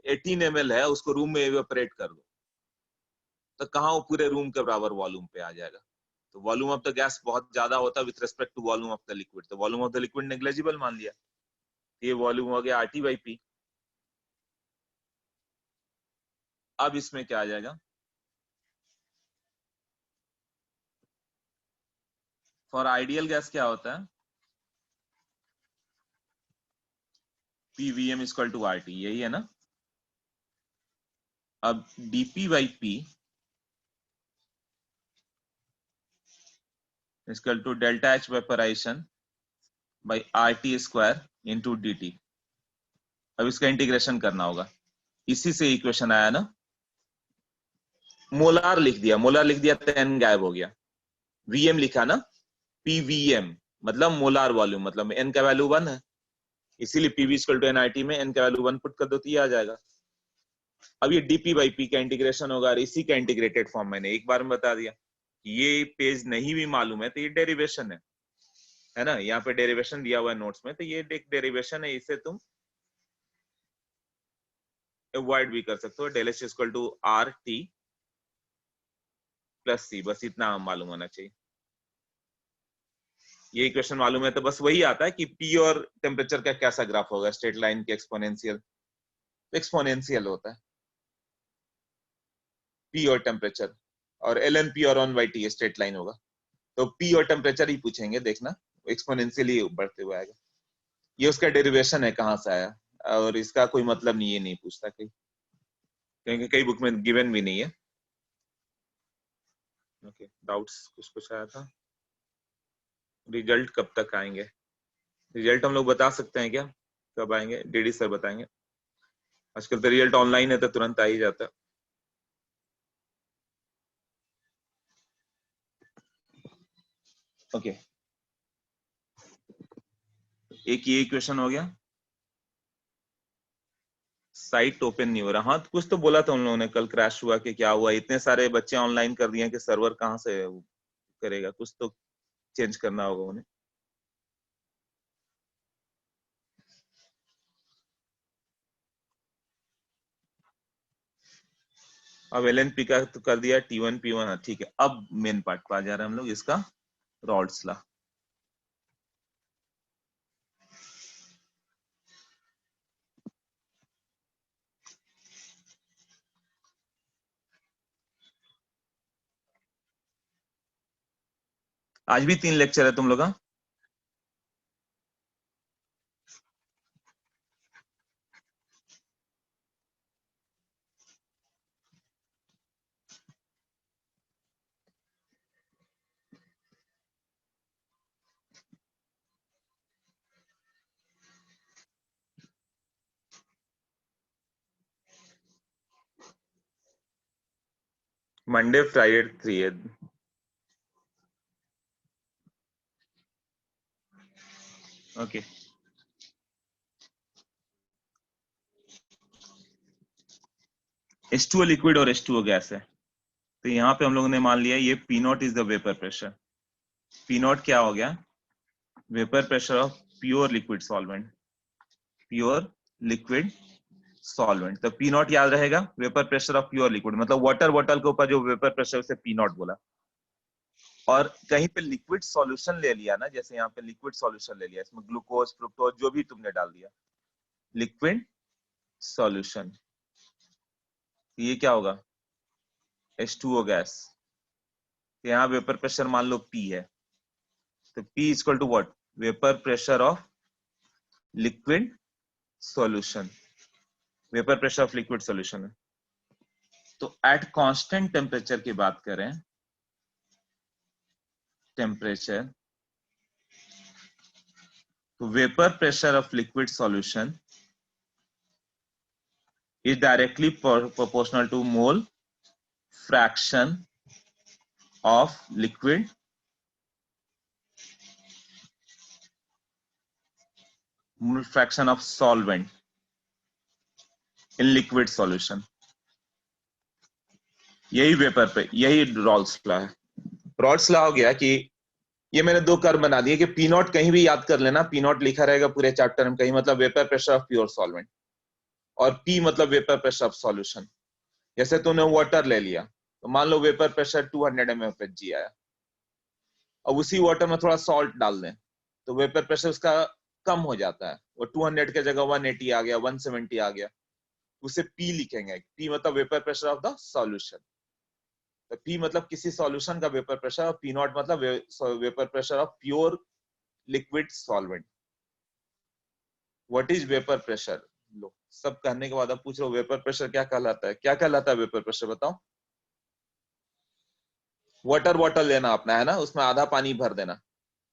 18 ml है, उसको रूम में एवेपोरेट कर दो, तो कहाँ वो पूरे रूम के बराबर वॉल्यूम पे आ जाएगा। तो वॉल्यूम ऑफ द गैस बहुत ज्यादा होता है with respect to volume of the liquid, तो volume of the liquid negligible मान लिया, ये वॉल्यूम हो गया आरटी बाई पी। अब इसमें क्या आ जाएगा, फॉर आइडियल गैस क्या होता है, पीवीएम इक्वल टू आरटी, यही है ना। अब DP by P equal to delta H vaporisation by R T square into D T. अब इसका इंटीग्रेशन करना होगा, इसी से इक्वेशन आया ना, मोलार लिख दिया, मोलार लिख दिया तो एन गायब हो गया, वीएम लिखा ना, पीवीएम मतलब मोलार वॉल्यूम, मतलब एन का वैल्यू 1 है, इसीलिए पीवी इक्वल टू एनआईटी में एन का वैल्यू 1 पुट कर दो तो ये आ जाएगा। अब ये डीपी बाई पी का इंटीग्रेशन होगा, और इसी का इंटीग्रेटेड फॉर्म मैंने एक बार में बता दिया। ये पेज नहीं भी मालूम है तो ये डेरिवेशन है ना, यहाँ पे डेरिवेशन दिया हुआ है नोट्स में, तो ये एक डेरिवेशन है, इसे तुम अवॉइड भी कर सकते हो, del H equal to R T plus C, बस इतना मालूम होना चाहिए। ये इक्वेशन मालूम है तो बस वही आता है कि पी और टेम्परेचर का कैसा ग्राफ होगा, स्ट्रेट लाइन की एक्सपोनेंशियल, एक्सपोनेंशियल होता है पी और टेम्परेचर, और एल एन पी और 1/T स्ट्रेट लाइन होगा, तो पी और टेम्परेचर ही पूछेंगे, देखना एक्सपोनेंशियली बढ़ते हुए आएगा। ये उसका डेरिवेशन है कहाँ से आया, और इसका कोई मतलब नहीं, ये नहीं पूछता कहीं, क्योंकि कई बुक में गिवन भी नहीं है। ओके, डाउट्स कुछ कुछ आया था। रिजल्ट कब तक आएंगे, रिजल्ट हम लोग बता सकते हैं क्या, कब आएंगे, डीडी सर बताएंगे। आजकल तो रिजल्ट ऑनलाइन है तो तुरंत आ ही जाता है। ओके, एक ये इक्वेशन हो गया, साइट ओपन नहीं हो रहा। हाँ, तो कुछ तो बोला था उन लोगों ने, कल क्रैश हुआ कि क्या हुआ, इतने सारे बच्चे ऑनलाइन कर दिए कि सर्वर कहाँ से करेगा, कुछ तो चेंज करना होगा उन्हें। अब LNP का तो कर दिया, T1 P1, हाँ ठीक है। अब मेन पार्ट पर आ जा रहे हैं हम लोग, इसका रॉड्स लॉ। आज भी 3 लेक्चर है तुम लोग का। मंडे फ्राइडे 3 है। ओके, H2O लिक्विड और H2O गैस है। तो यहाँ पे हम लोगों ने मान लिया ये P not is the vapour pressure. P not क्या हो गया? Vapour pressure of pure liquid solvent. Pure liquid solvent, तो P नॉट याद रहेगा, vapour pressure of pure liquid, मतलब वाटर बॉटल के ऊपर जो वेपर प्रेशर उसे P नॉट बोला। और कहीं पे लिक्विड सॉल्यूशन ले लिया ना, जैसे यहाँ पे लिक्विड सॉल्यूशन ले लिया, इसमें ग्लूकोज फ्रुक्टोज जो भी तुमने डाल दिया, लिक्विड सॉल्यूशन, ये क्या होगा? H2O gas. यहाँ वेपर प्रेशर मान लो P है, तो P equal to what? Vapour pressure of liquid solution. Vapour pressure of liquid solution है। तो एट कांस्टेंट टेम्परेचर की बात करें, टेम्परेचर, तो vapour pressure of liquid solution is directly proportional to mole fraction of liquid mole fraction of solvent in liquid solution। यही vapour पे, यही Rawls law है। रॉल्स लॉ हो गया कि ये मैंने दो कर्व बना दिए कि पी नॉट कहीं भी याद कर लेना, पी नॉट लिखा रहेगा पूरे चैप्टर में कहीं, मतलब vapour pressure of pure solvent, और पी मतलब वेपर प्रेशर ऑफ सॉल्यूशन। जैसे तूने वाटर ले लिया, तो मान लो वेपर प्रेशर 200 mfg आया, अब उसी वाटर में थोड़ा सॉल्ट डाल दें तो वेपर प्रेशर उसका कम हो जाता है, वो 200 के जगह 180 आ गया, 170 आ गया, उसे पी लिखेंगे। पी मतलब vapour pressure of the solution. तो पी मतलब किसी सॉल्यूशन का वेपर प्रेशर, और पी नॉट मतलब vapour pressure of pure liquid solvent. What is vapour pressure? लो, सब कहने के बाद अब पूछ रहे हो वेपर प्रेशर क्या कहलाता है? क्या कहलाता है वेपर प्रेशर, बताओ। वाटर बॉटल लेना अपना, है ना, उसमें आधा पानी भर देना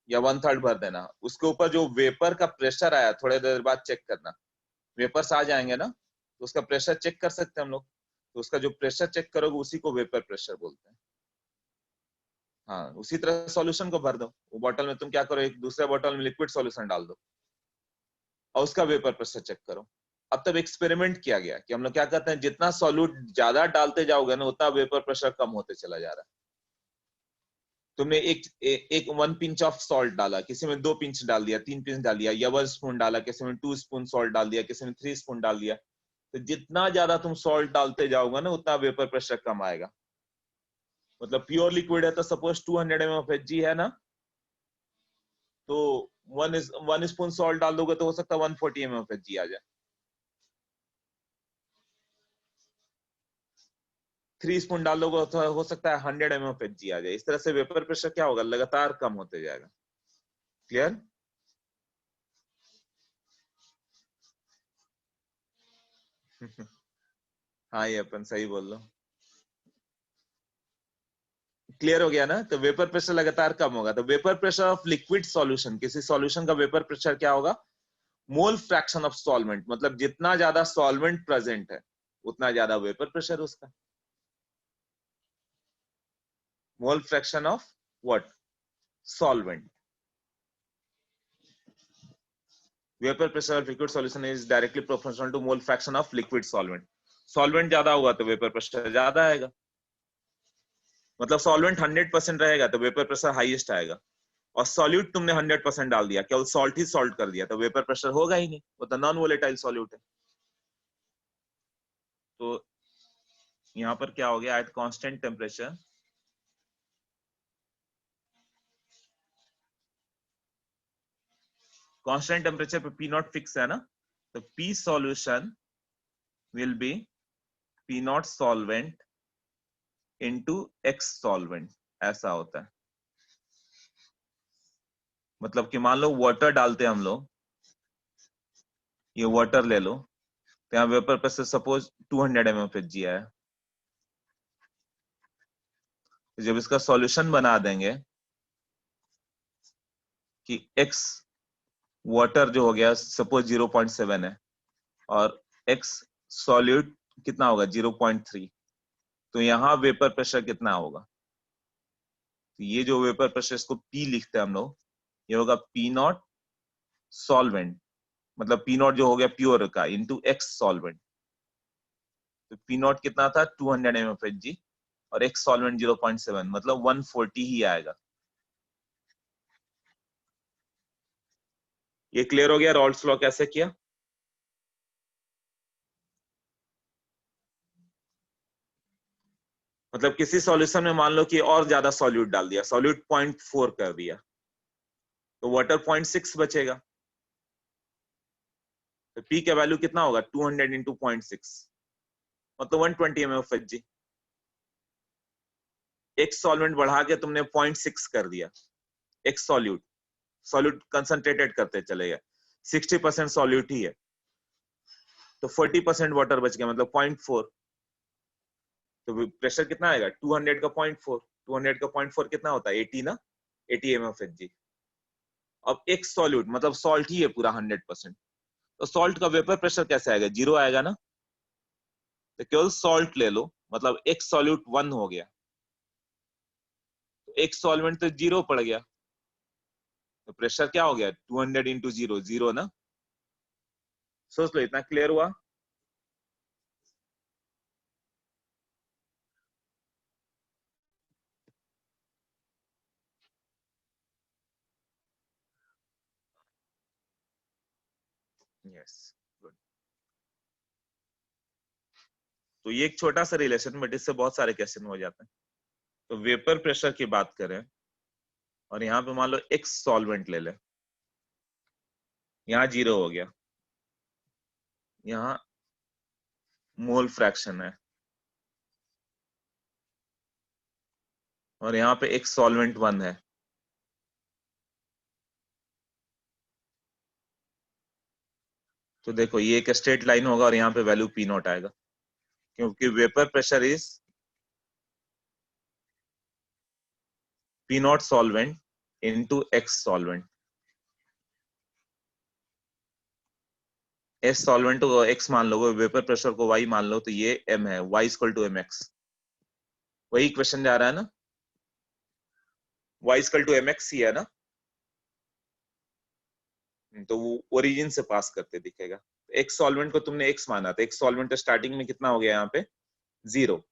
या 1/3 भर देना, उसके ऊपर जो वेपर का प्रेशर आया थोड़ी देर बाद चेक करना, वेपर्स आ जाएंगे ना, तो उसका प्रेशर चेक कर सकते हैं हम लोग। तो उसका जो प्रेशर चेक करोगे उसी को वेपर प्रेशर बोलते हैं। हाँ, उसी तरह सॉल्यूशन को भर दो, वो बॉटल में तुम क्या करो, एक दूसरे बॉटल में लिक्विड सॉल्यूशन डाल दो और उसका वेपर प्रेशर चेक करो। अब तब एक्सपेरिमेंट किया गया कि हम लोग क्या करते हैं, जितना सॉल्यूट ज्यादा डालते जाओगे ना, उतना वेपर प्रेशर कम होते चला जा रहा है। तुमने एक 1 पिंच ऑफ सॉल्ट डाला, किसी में 2 पिंच डाल दिया, 3 पिंच डाल दिया, या 1 स्पून डाला, किसी में 2 स्पून सॉल्ट डाल दिया, किसी में 3 स्पून डाल दिया, तो जितना ज्यादा तुम सॉल्ट डालते जाओगे ना, उतना वेपर प्रेशर कम आएगा। मतलब प्योर लिक्विड है तो सपोज 200 mfg है ना, तो 1 स्पून सॉल्ट डाल दोगे तो हो सकता है 140 mfg आ जाए। 3 स्पून डाल दोगे तो हो सकता है 100 mfg आ जाए। इस तरह से वेपर प्रेशर क्या होगा, लगातार कम होते जाएगा। क्लियर? हाँ, ये अपन सही बोल लो। क्लियर हो गया ना? तो वेपर प्रेशर लगातार कम होगा। तो vapour pressure of liquid solution, किसी सॉल्यूशन का वेपर प्रेशर क्या होगा? मोल फ्रैक्शन ऑफ सॉल्वेंट, मतलब जितना ज्यादा सॉल्वेंट प्रेजेंट है उतना ज्यादा वेपर प्रेशर उसका। Mole fraction of what? Solvent. Vapour pressure of liquid solution is directly proportional to mole fraction of liquid solvent. Solvent ज्यादा होगा तो वेपर प्रेशर ज्यादा आएगा, मतलब सॉल्वेंट 100% रहेगा तो वेपर प्रेशर हाईएस्ट आएगा, और सॉल्यूट तुमने 100% डाल दिया, केवल सॉल्ट ही सॉल्ट कर दिया, तो वेपर प्रेशर होगा ही नहीं, वो तो नॉन वोलेटाइल सॉल्यूट है। तो यहाँ पर क्या हो गया, at constant temperature constant temperature पे पी नॉट फिक्स है ना, तो P solution will be P naught solvent into X solvent, ऐसा होता है। मतलब कि मान लो वाटर डालते हैं हम लोग, ये वाटर ले लो, तो यहाँ वेपर प्रेशर सपोज 200 mmHg है, तो जब इसका सॉल्यूशन बना देंगे कि x वाटर जो हो गया सपोज 0.7 है और x सॉल्यूट कितना होगा 0.3, तो यहाँ वेपर प्रेशर कितना होगा, तो ये जो वेपर प्रेशर इसको P लिखते हैं हम लोग, ये होगा P नॉट सॉल्वेंट, मतलब P नॉट जो हो गया प्योर का इंटू एक्स सॉल्वेंट, तो P नॉट कितना था 200 mmHg और एक्स सॉल्वेंट 0.7, मतलब 140 ही आएगा। ये क्लियर हो गया रॉल्स लॉ कैसे किया। मतलब किसी सॉल्यूशन में मान लो कि और ज्यादा सॉल्यूट डाल दिया, सॉल्यूट 0.4 कर दिया, तो वाटर 0.6 बचेगा, तो P का वैल्यू कितना होगा 200 इंटू 0.6, मतलब 120 mmHg। एक सॉल्वेंट बढ़ा के तुमने 0.6 कर दिया, एक सॉल्यूट सॉल्यूट कंसंट्रेटेड करते चले गए, 60% सॉल्यूट ही है, तो 40% वाटर बच गया, मतलब 0.4, तो प्रेशर कितना आएगा 200 का 0.4, 200 का 0.4 कितना होता है 80 ना, 80 mmHg। अब एक सॉल्यूट मतलब सॉल्ट ही है पूरा 100%, तो सॉल्ट का वेपर प्रेशर कैसे आएगा, जीरो आएगा ना, तो केवल सॉल्ट ले लो, मतलब एक सॉल्यूट 1 हो गया, तो एक सॉल्वेंट तो जीरो पड़ गया, तो प्रेशर क्या हो गया 200 इंटू जीरो, जीरो ना। सोच लो, इतना क्लियर हुआ। Yes, good. तो ये एक छोटा सा रिलेशन, बट इससे बहुत सारे क्वेश्चन हो जाते हैं। तो वेपर प्रेशर की बात करें और यहाँ पे मान लो एक्स सॉल्वेंट ले ले, यहाँ जीरो हो गया, यहाँ मोल फ्रैक्शन है, और यहाँ पे एक्स सॉल्वेंट 1 है, तो देखो ये एक स्ट्रेट लाइन होगा और यहाँ पे वैल्यू पी नॉट आएगा, क्योंकि vapour pressure is P naught solvent into X solvent. S solvent को एक्स मान लो, वेपर प्रेशर को वाई मान लो, तो ये एम है, Y equal to M X, वही क्वेश्चन जा रहा है ना, Y equal to M X ही है ना, तो वो ओरिजिन से पास करते दिखेगा। एक्स सॉल्वेंट को तुमने एक्स माना था, एक्स सॉल्वेंट स्टार्टिंग में कितना हो गया यहाँ पे जीरो,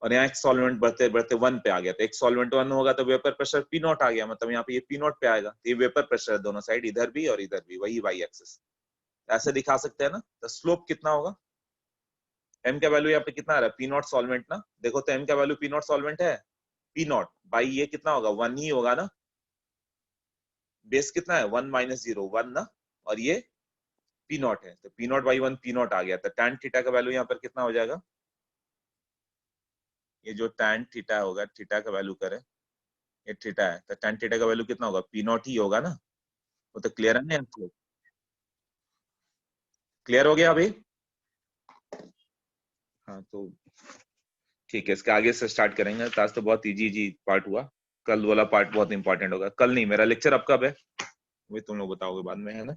और यहाँ एक्स सॉल्वेंट बढ़ते बढ़ते 1 पे आ गया, तो एक्स सॉल्वेंट 1 होगा तो वेपर प्रेशर पी नॉट आ गया, मतलब यहाँ पे ये पी नॉट पे आएगा, तो ये वेपर प्रेशर है दोनों साइड, इधर भी और इधर भी, वही वाई एक्सिस, ऐसे दिखा सकते हैं ना। तो स्लोप कितना होगा, एम का वैल्यू यहाँ पे कितना आ रहा है पी नॉट सॉल्वेंट ना, देखो तो एम का वैल्यू पी नॉट सॉल्वेंट है, पी नॉट बाई ये कितना होगा 1 ही होगा ना, बेस कितना है 1 माइनस 0 1 ना, और ये पी नॉट है, तो P naught by 1 P naught आ गया, तो टैन थीटा का वैल्यू यहाँ पर कितना हो जाएगा, ये जो टैन थीटा होगा, थीटा का वैल्यू करें, ये थीटा है, तो टैन थीटा का वैल्यू कितना होगा पी नॉट ही होगा ना, वो तो क्लियर है ना यहाँ, क्लियर हो गया अभी। हाँ तो ठीक है, इसके आगे से स्टार्ट करेंगे, तो आज तो बहुत इजी इजी पार्ट हुआ, कल वाला पार्ट बहुत इंपॉर्टेंट होगा। कल नहीं, मेरा लेक्चर अब कब है वही तुम लोग बताओगे बाद में, है ना।